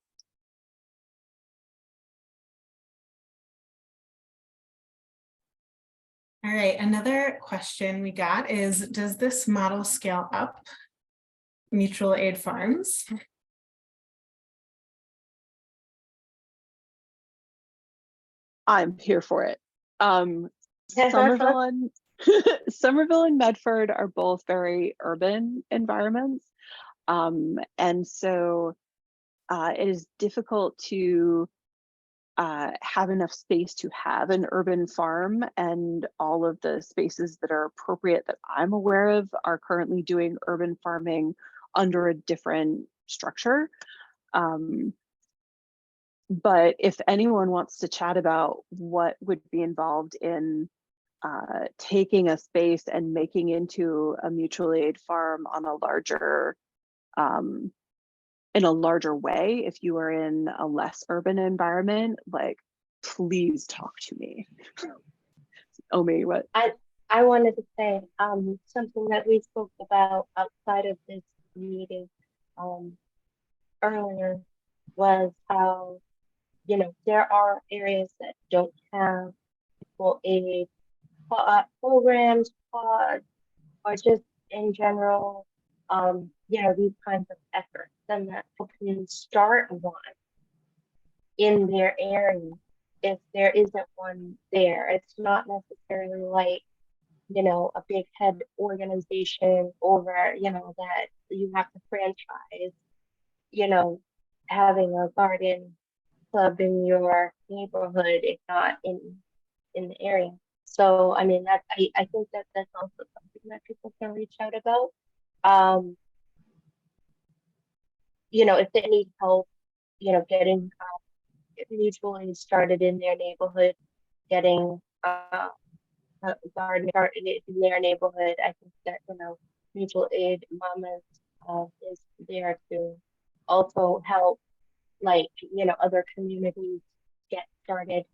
All right, another question we got is, does this model scale up mutual aid farms? I'm here for it. Somerville and Somerville and Medford are both very urban environments. And so it is difficult to have enough space to have an urban farm, and all of the spaces that are appropriate that I'm aware of are currently doing urban farming under a different structure. But if anyone wants to chat about what would be involved in taking a space and making into a mutual aid farm on a larger in a larger way, if you are in a less urban environment, like, please talk to me. Omi, what? I wanted to say something that we spoke about outside of this meeting earlier was how, you know, there are areas that don't have mutual aid programs, pods, or just in general, you know, these kinds of efforts, and that help you start one in their area if there isn't one there. It's not necessarily like, you know, a big head organization over, you know, that you have to franchise, you know, having a garden club in your neighborhood, if not in the area. So I mean, that I think that that's also something that people can reach out about. You know, if they need help, you know, getting mutual aid started in their neighborhood, getting a garden started in their neighborhood, I think that, you know, mutual aid mamas is there to also help, like, you know, other communities get started.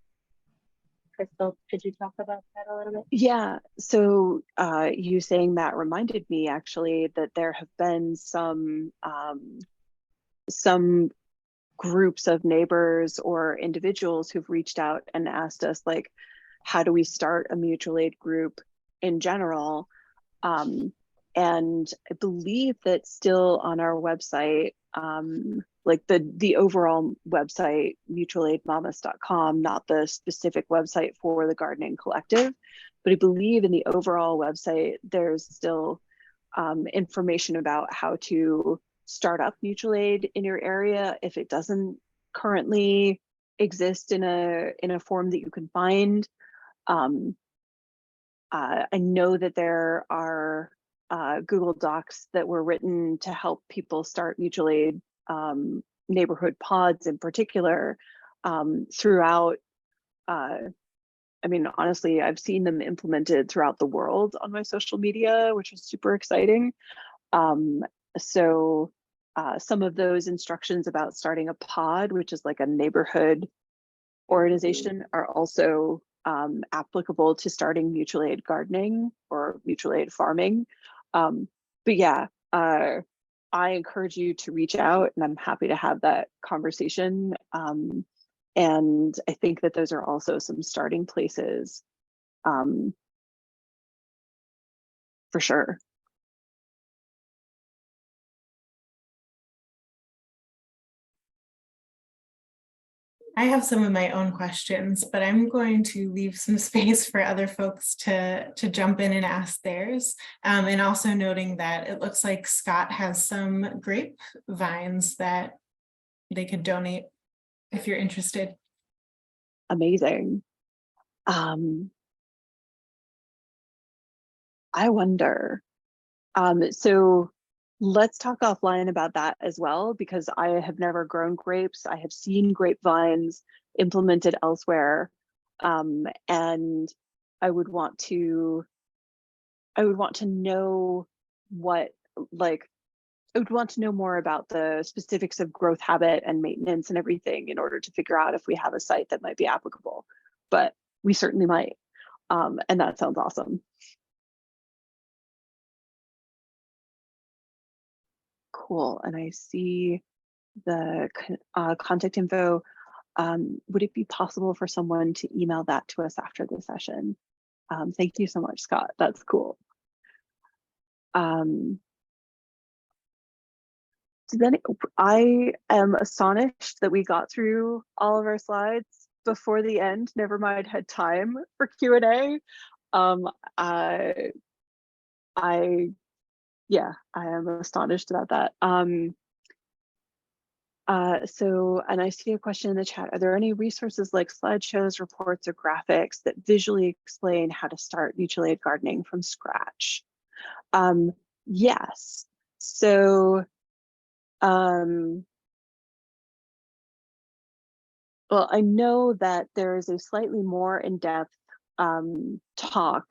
Crystal, could you talk about that a little bit? Yeah, so you saying that reminded me actually that there have been some groups of neighbors or individuals who've reached out and asked us, like, how do we start a mutual aid group in general? And I believe that still on our website, like the overall website, mutualaidmamas.com, not the specific website for the gardening collective, but I believe in the overall website, there's still information about how to start up mutual aid in your area if it doesn't currently exist in a form that you can find. I know that there are Google Docs that were written to help people start mutual aid neighborhood pods in particular throughout. I mean, honestly, I've seen them implemented throughout the world on my social media, which is super exciting. So some of those instructions about starting a pod, which is like a neighborhood organization, are also applicable to starting mutual aid gardening or mutual aid farming. But yeah, I encourage you to reach out, and I'm happy to have that conversation. And I think that those are also some starting places for sure. I have some of my own questions, but I'm going to leave some space for other folks to jump in and ask theirs. And also noting that it looks like Scott has some grape vines that they could donate if you're interested. Amazing. I wonder. So let's talk offline about that as well, because I have never grown grapes. I have seen grapevines implemented elsewhere. And I would want to know what, like, I would want to know more about the specifics of growth habit and maintenance and everything in order to figure out if we have a site that might be applicable, but we certainly might. And that sounds awesome. Cool. And I see the contact info. Would it be possible for someone to email that to us after the session? Thank you so much, Scott. That's cool. So then I am astonished that we got through all of our slides. before the end, never mind had time for Q&A. I yeah, I am astonished about that. So, and I see a question in the chat. Are there any resources like slideshows, reports, or graphics that visually explain how to start mutual aid gardening from scratch? Yes. So, well, I know that there is a slightly more in-depth talk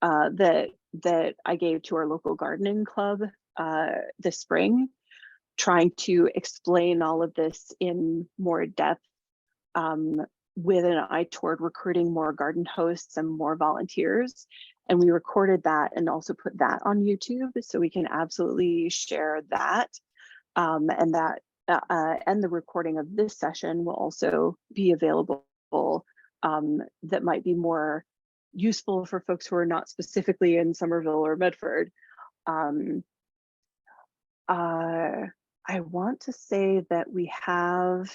that I gave to our local gardening club this spring, trying to explain all of this in more depth with an eye toward recruiting more garden hosts and more volunteers. And we recorded that and also put that on YouTube, so we can absolutely share that. And that and the recording of this session will also be available that might be more useful for folks who are not specifically in Somerville or Medford. I want to say that we have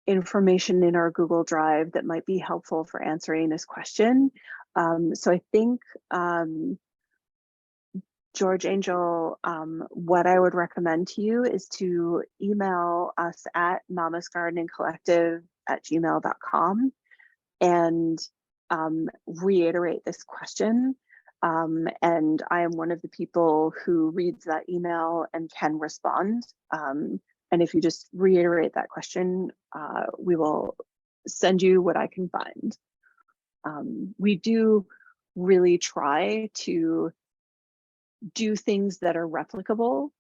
information in our Google Drive that might be helpful for answering this question. So I think, George Angel, what I would recommend to you is to email us at mamasgardeningcollective@gmail.com and reiterate this question. And I am one of the people who reads that email and can respond. And if you just reiterate that question, we will send you what I can find. We do really try to do things that are replicable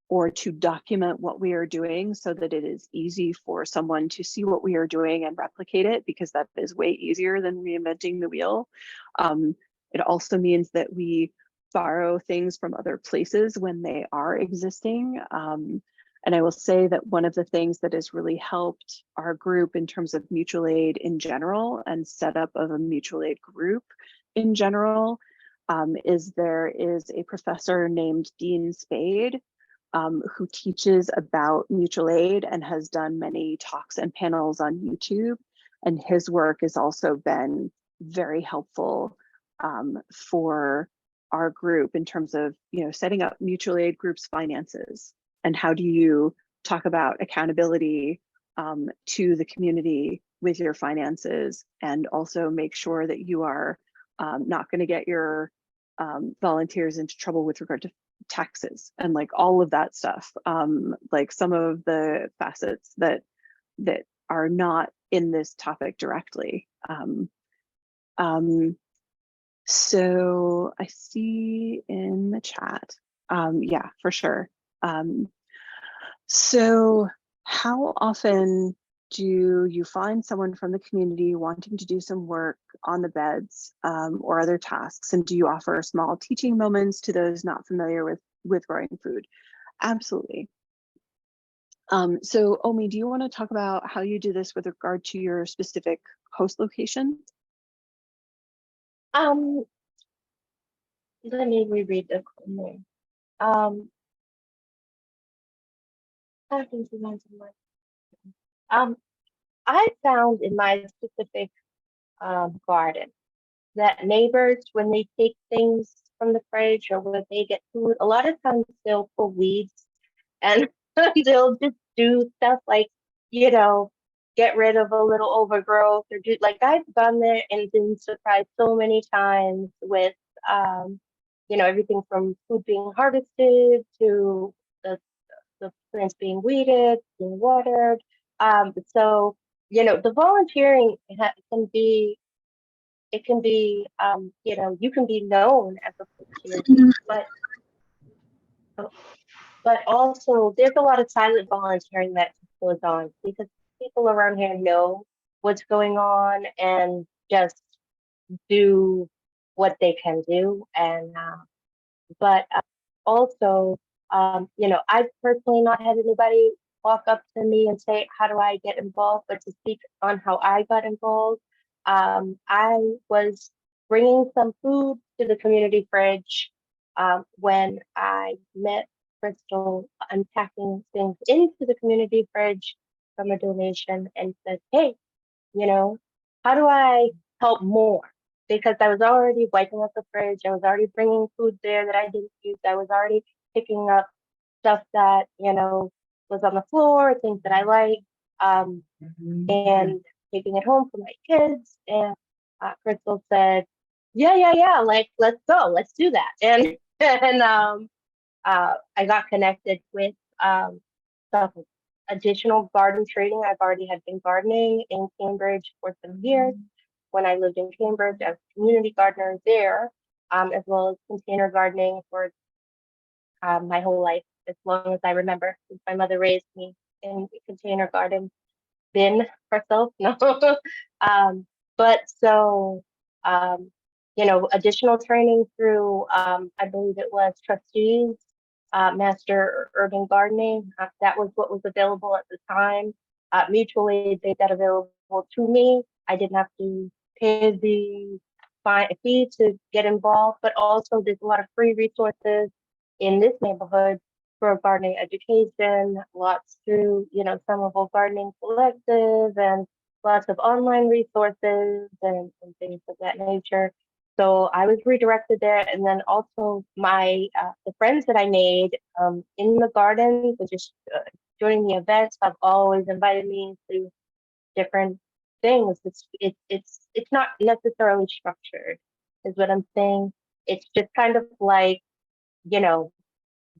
or to document what we are doing so that it is easy for someone to see what we are doing and replicate it, because that is way easier than reinventing the wheel. It also means that we borrow things from other places when they are existing. And I will say that one of the things that has really helped our group in terms of mutual aid in general and setup of a mutual aid group in general is there is a professor named Dean Spade who teaches about mutual aid and has done many talks and panels on YouTube. And his work has also been very helpful for our group in terms of, setting up mutual aid groups' finances and how do you talk about accountability to the community with your finances, and also make sure that you are not going to get your volunteers into trouble with regard to taxes and like all of that stuff, like some of the facets that are not in this topic directly. So I see in the chat, yeah, for sure. So how often do you find someone from the community wanting to do some work on the beds or other tasks? And do you offer small teaching moments to those not familiar with growing food? Absolutely. So Omi, do you want to talk about how you do this with regard to your specific host location? Let me reread the comment. I found in my specific garden that neighbors, when they take things from the fridge or when they get food, a lot of times they'll pull weeds and they'll just do stuff like, get rid of a little overgrowth or do like I've gone there and been surprised so many times with everything from food being harvested to the plants being weeded, being watered. So the volunteering can be, it can be, you can be known as a volunteer, but also there's a lot of silent volunteering that goes on because people around here know what's going on and just do what they can do. And but also, I've personally not had anybody walk up to me and say, how do I get involved? But to speak on how I got involved, I was bringing some food to the community fridge when I met Crystal, unpacking things into the community fridge. from a donation and said, hey, you know, how do I help more? Because I was already wiping up the fridge. I was already bringing food there that I didn't use. I was already picking up stuff that, was on the floor, things that I like, and taking it home for my kids. And Crystal said, yeah, like, let's go, let's do that. And I got connected with some additional garden training. I've already had been gardening in Cambridge for some years. When I lived in Cambridge, I was a community gardener there, as well as container gardening for my whole life, as long as I remember, since my mother raised me in a container garden bin herself. No. But so, additional training through, I believe it was Trustees, Master Urban Gardening. That was what was available at the time. Mutual aid made that available to me. I didn't have to pay the fee to get involved, but also there's a lot of free resources in this neighborhood for gardening education, lots through, Somerville Gardening Collective, and lots of online resources and things of that nature. So I was redirected there, and then also my the friends that I made in the garden, which is during the events, have always invited me to different things. It's not necessarily structured, is what I'm saying. It's just kind of like,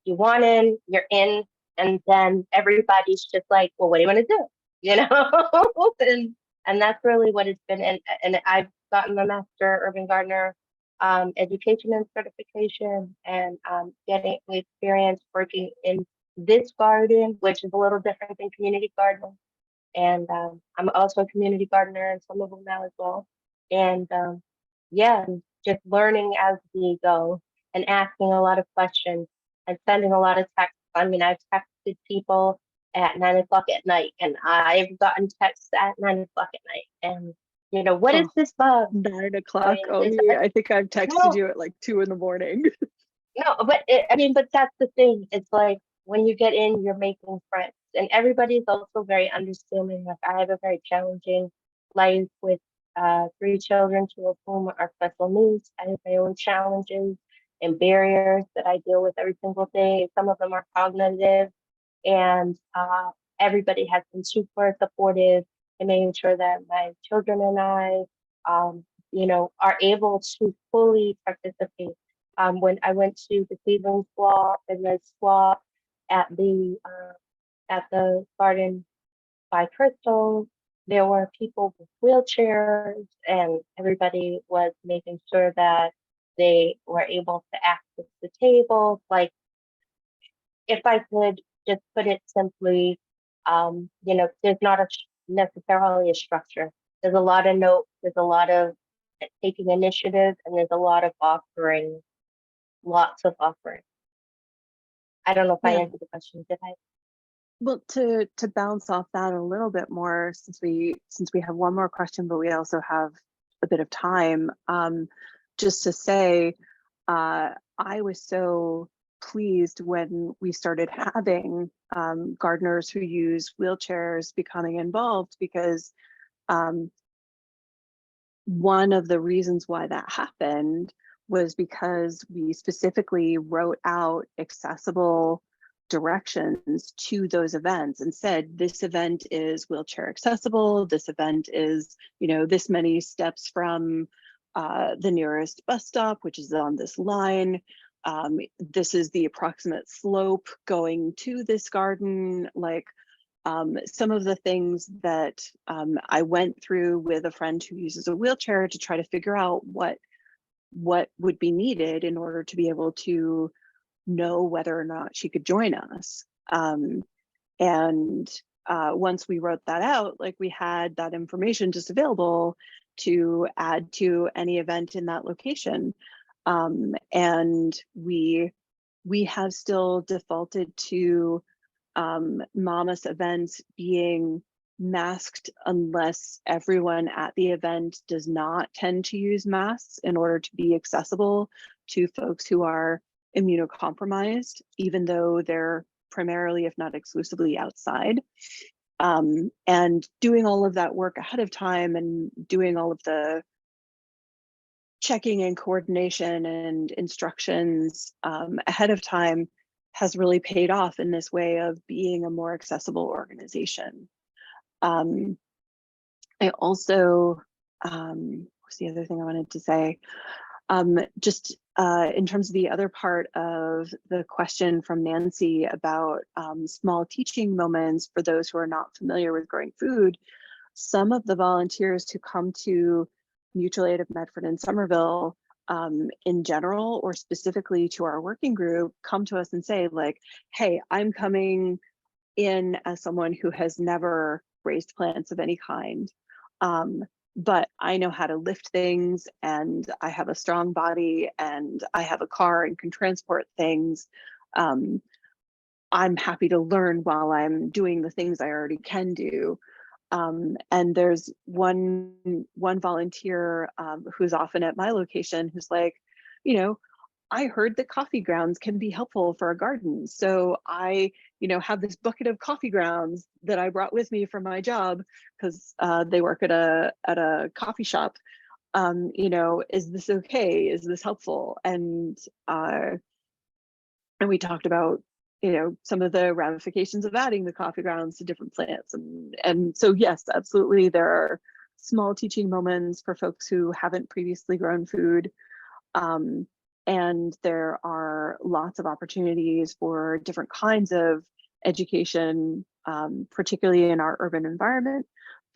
you want in, you're in, and then everybody's just like, well, what do you want to do? and that's really what it's been. And I've gotten the Master Urban Gardener education and certification, and getting experience working in this garden, which is a little different than community gardening. And I'm also a community gardener in Somerville now as well. And yeah, just learning as we go and asking a lot of questions and sending a lot of texts. I mean, I've texted people at 9 o'clock at night, and I've gotten texts at 9 o'clock at night. And, what is this bug? 9 o'clock. I think I've texted you at like 2 in the morning. No, but but that's the thing. It's like when you get in, you're making friends, and everybody's also very understanding. Like, I have a very challenging life with 3 children, 2 of whom are special needs. I have my own challenges and barriers that I deal with every single day. Some of them are cognitive, and everybody has been super supportive in making sure that my children and I, are able to fully participate. When I went to the Cleveland swap and the swap at the garden by Crystal, there were people with wheelchairs, and everybody was making sure that they were able to access the table. Like, if I could just put it simply, there's not necessarily a structure. There's a lot of notes, there's a lot of taking initiative, and there's a lot of offering, lots of offering. I don't know if I answered the question, did I? Well, to bounce off that a little bit more, since we have one more question, but we also have a bit of time, just to say, I was so pleased when we started having gardeners who use wheelchairs becoming involved, because one of the reasons why that happened was because we specifically wrote out accessible directions to those events and said, this event is wheelchair accessible, this event is, this many steps from the nearest bus stop, which is on this line. This is the approximate slope going to this garden. Like, some of the things that I went through with a friend who uses a wheelchair to try to figure out what would be needed in order to be able to know whether or not she could join us. And once we wrote that out, like, we had that information just available to add to any event in that location. And we have still defaulted to Mama's events being masked unless everyone at the event does not tend to use masks in order to be accessible to folks who are immunocompromised, even though they're primarily, if not exclusively, outside. And doing all of that work ahead of time and doing all of the checking and coordination and instructions ahead of time has really paid off in this way of being a more accessible organization. I also, what's the other thing I wanted to say? Just in terms of the other part of the question from Nancy about small teaching moments for those who are not familiar with growing food, some of the volunteers who come to Mutual Aid of Medford and Somerville in general, or specifically to our working group, come to us and say like, hey, I'm coming in as someone who has never raised plants of any kind. But I know how to lift things and I have a strong body and I have a car and can transport things. I'm happy to learn while I'm doing the things I already can do. And there's one volunteer who's often at my location who's like, you know, I heard that coffee grounds can be helpful for a garden. So I, have this bucket of coffee grounds that I brought with me from my job because they work at a coffee shop. Is this okay? Is this helpful? And we talked about, some of the ramifications of adding the coffee grounds to different plants. And so, yes, absolutely, there are small teaching moments for folks who haven't previously grown food. And there are lots of opportunities for different kinds of education, particularly in our urban environment.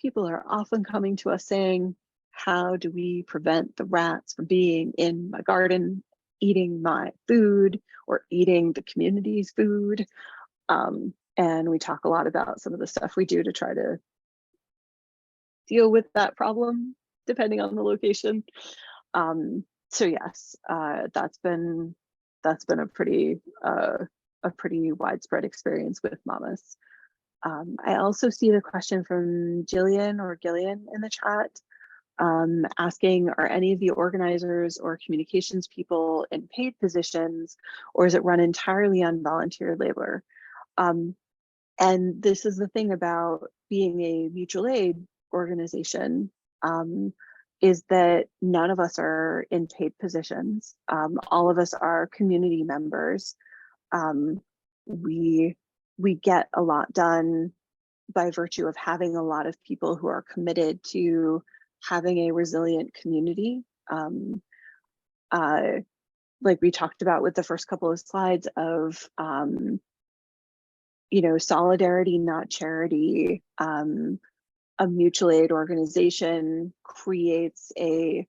People are often coming to us saying, how do we prevent the rats from being in my garden, eating my food or eating the community's food? And we talk a lot about some of the stuff we do to try to deal with that problem, depending on the location. So yes, that's been a pretty widespread experience with mamas. I also see the question from Gillian in the chat, asking, are any of the organizers or communications people in paid positions, or is it run entirely on volunteer labor? And this is the thing about being a mutual aid organization, is that none of us are in paid positions. All of us are community members. We get a lot done by virtue of having a lot of people who are committed to having a resilient community. Like we talked about with the first couple of slides of, solidarity, not charity. A mutual aid organization creates a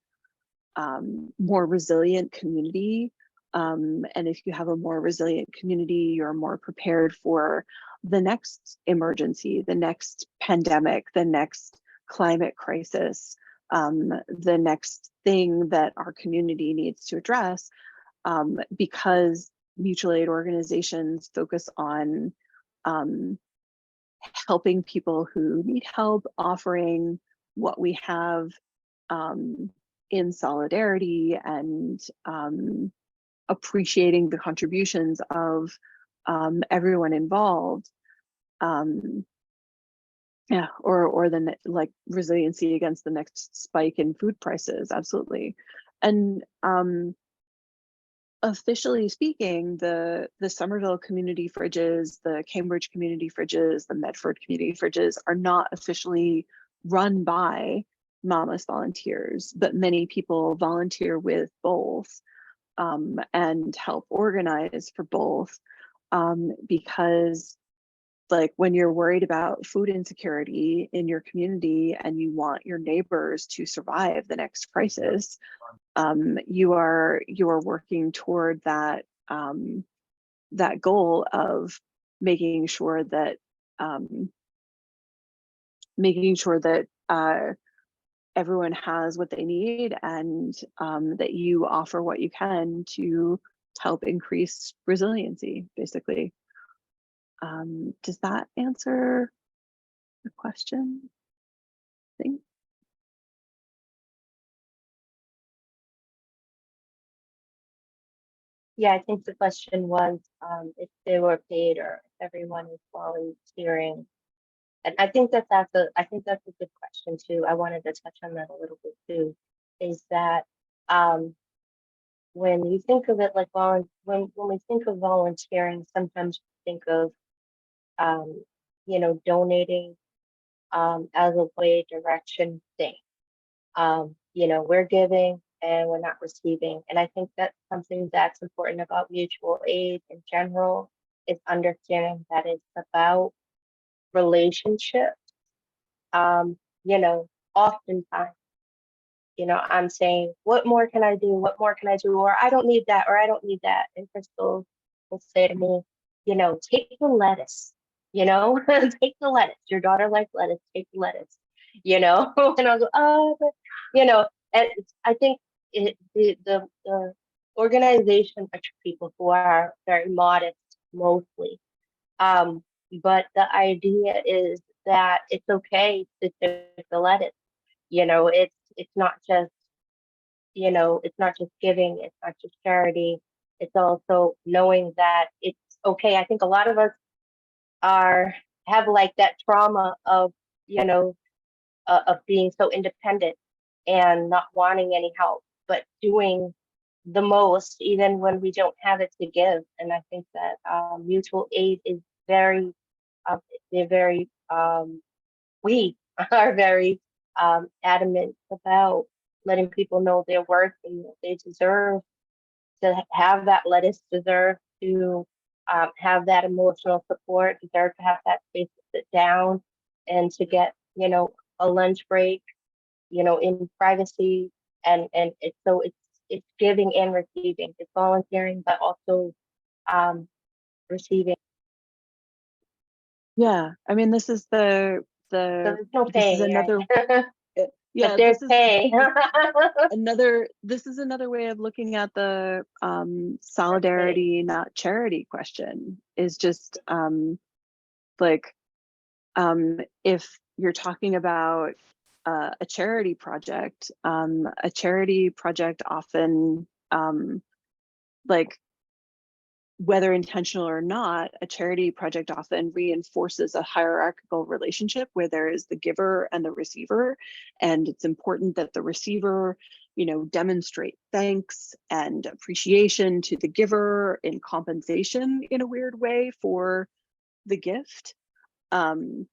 more resilient community. And if you have a more resilient community, you're more prepared for the next emergency, the next pandemic, the next climate crisis, the next thing that our community needs to address, because mutual aid organizations focus on helping people who need help, offering what we have in solidarity, and appreciating the contributions of everyone involved. Yeah, or the like resiliency against the next spike in food prices, absolutely. And officially speaking, the Somerville community fridges, the Cambridge community fridges, the Medford community fridges are not officially run by Mamas volunteers, but many people volunteer with both and help organize for both, because like when you're worried about food insecurity in your community and you want your neighbors to survive the next crisis, you are working toward that that goal of making sure that everyone has what they need, and that you offer what you can to help increase resiliency, basically. Does that answer the question? I think. Yeah, I think the question was if they were paid or if everyone is volunteering. And I think that's a good question too. I wanted to touch on that a little bit too, is that when you think of it like when we think of volunteering, sometimes we think of donating as a way direction thing. We're giving and we're not receiving. And I think that's something that's important about mutual aid in general, is understanding that it's about relationship. Oftentimes, I'm saying, what more can I do? What more can I do? Or I don't need that, or I don't need that. And Crystal will say to me, take the lettuce, take the lettuce. Your daughter likes lettuce, take the lettuce, and I'll go, oh, but, and I think the organization are people who are very modest mostly. But the idea is that it's okay to take the lettuce. It's not just, it's not just giving, it's not just charity. It's also knowing that it's okay. I think a lot of us have like that trauma of, of being so independent and not wanting any help, but doing the most even when we don't have it to give. And I think that mutual aid is very, we are very adamant about letting people know their worth and that they deserve to have that lettuce, deserve to have that emotional support, deserve to have that space to sit down and to get, a lunch break, in privacy. And it's giving and receiving. It's volunteering, but also receiving. Yeah, I mean, this is So there's no this pay, is another right? yeah, But there's this is pay. another way of looking at the solidarity, not charity question, is just like if you're talking about a charity project often like, whether intentional or not, a charity project often reinforces a hierarchical relationship where there is the giver and the receiver. And it's important that the receiver, demonstrate thanks and appreciation to the giver in compensation in a weird way for the gift. And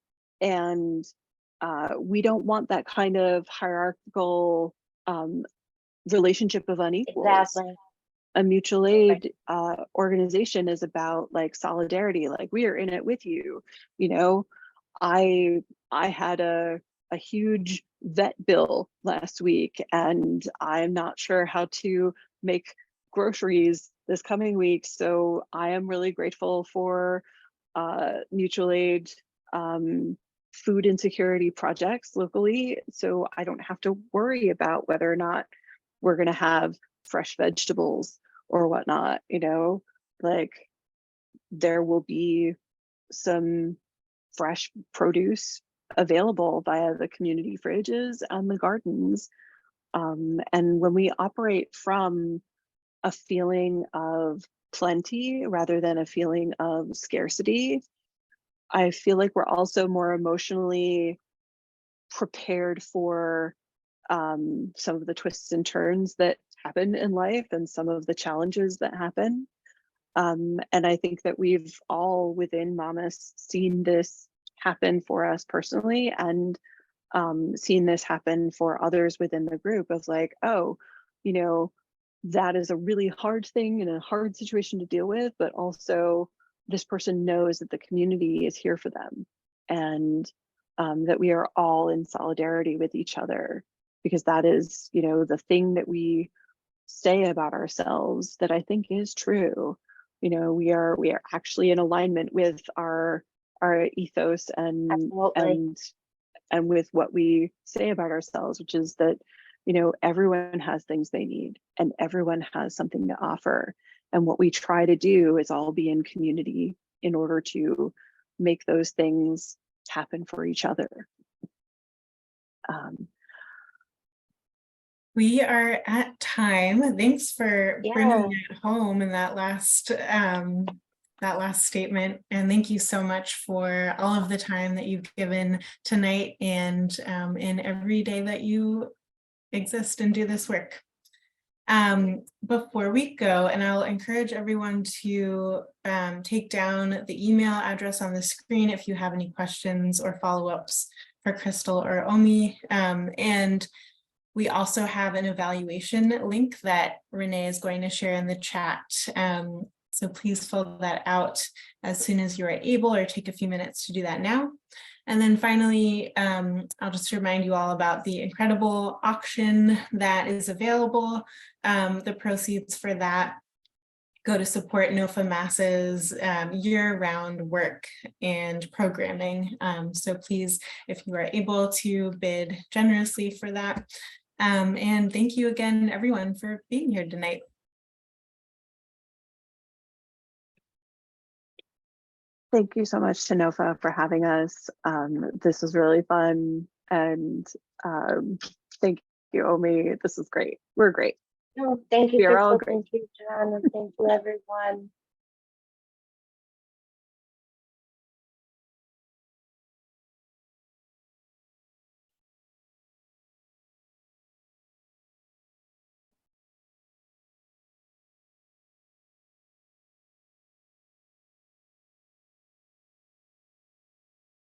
we don't want that kind of hierarchical relationship of unequals. Exactly. A mutual aid organization is about like solidarity, like we are in it with you. I had a huge vet bill last week, and I'm not sure how to make groceries this coming week, so I am really grateful for mutual aid food insecurity projects locally, so I don't have to worry about whether or not we're going to have fresh vegetables or whatnot. Like there will be some fresh produce available via the community fridges and the gardens. And when we operate from a feeling of plenty rather than a feeling of scarcity, I feel like we're also more emotionally prepared for some of the twists and turns that happen in life and some of the challenges that happen. And I think that we've all within Mamas seen this happen for us personally, and seen this happen for others within the group of like, oh, that is a really hard thing and a hard situation to deal with, but also this person knows that the community is here for them, and that we are all in solidarity with each other, because that is, the thing that we say about ourselves that I think is true. We are actually in alignment with our ethos and Absolutely. and with what we say about ourselves, which is that everyone has things they need and everyone has something to offer, and what we try to do is all be in community in order to make those things happen for each other. We are at time. Thanks for bringing Yeah. it home in that last that last statement. And thank you so much for all of the time that you've given tonight and in every day that you exist and do this work. Before we go, and I'll encourage everyone to take down the email address on the screen if you have any questions or follow-ups for Crystal or Omi. And we also have an evaluation link that Renee is going to share in the chat. So please fill that out as soon as you are able, or take a few minutes to do that now. And then finally, I'll just remind you all about the incredible auction that is available. The proceeds for that go to support nofamass's year-round work and programming. So please, if you are able to bid generously for that. And thank you again, everyone, for being here tonight. Thank you so much to NOFA for having us. This was really fun, and thank you, Omi. This is great. We're great. No, thank you, We are all Crystal. Thank you, John, and thank you, everyone.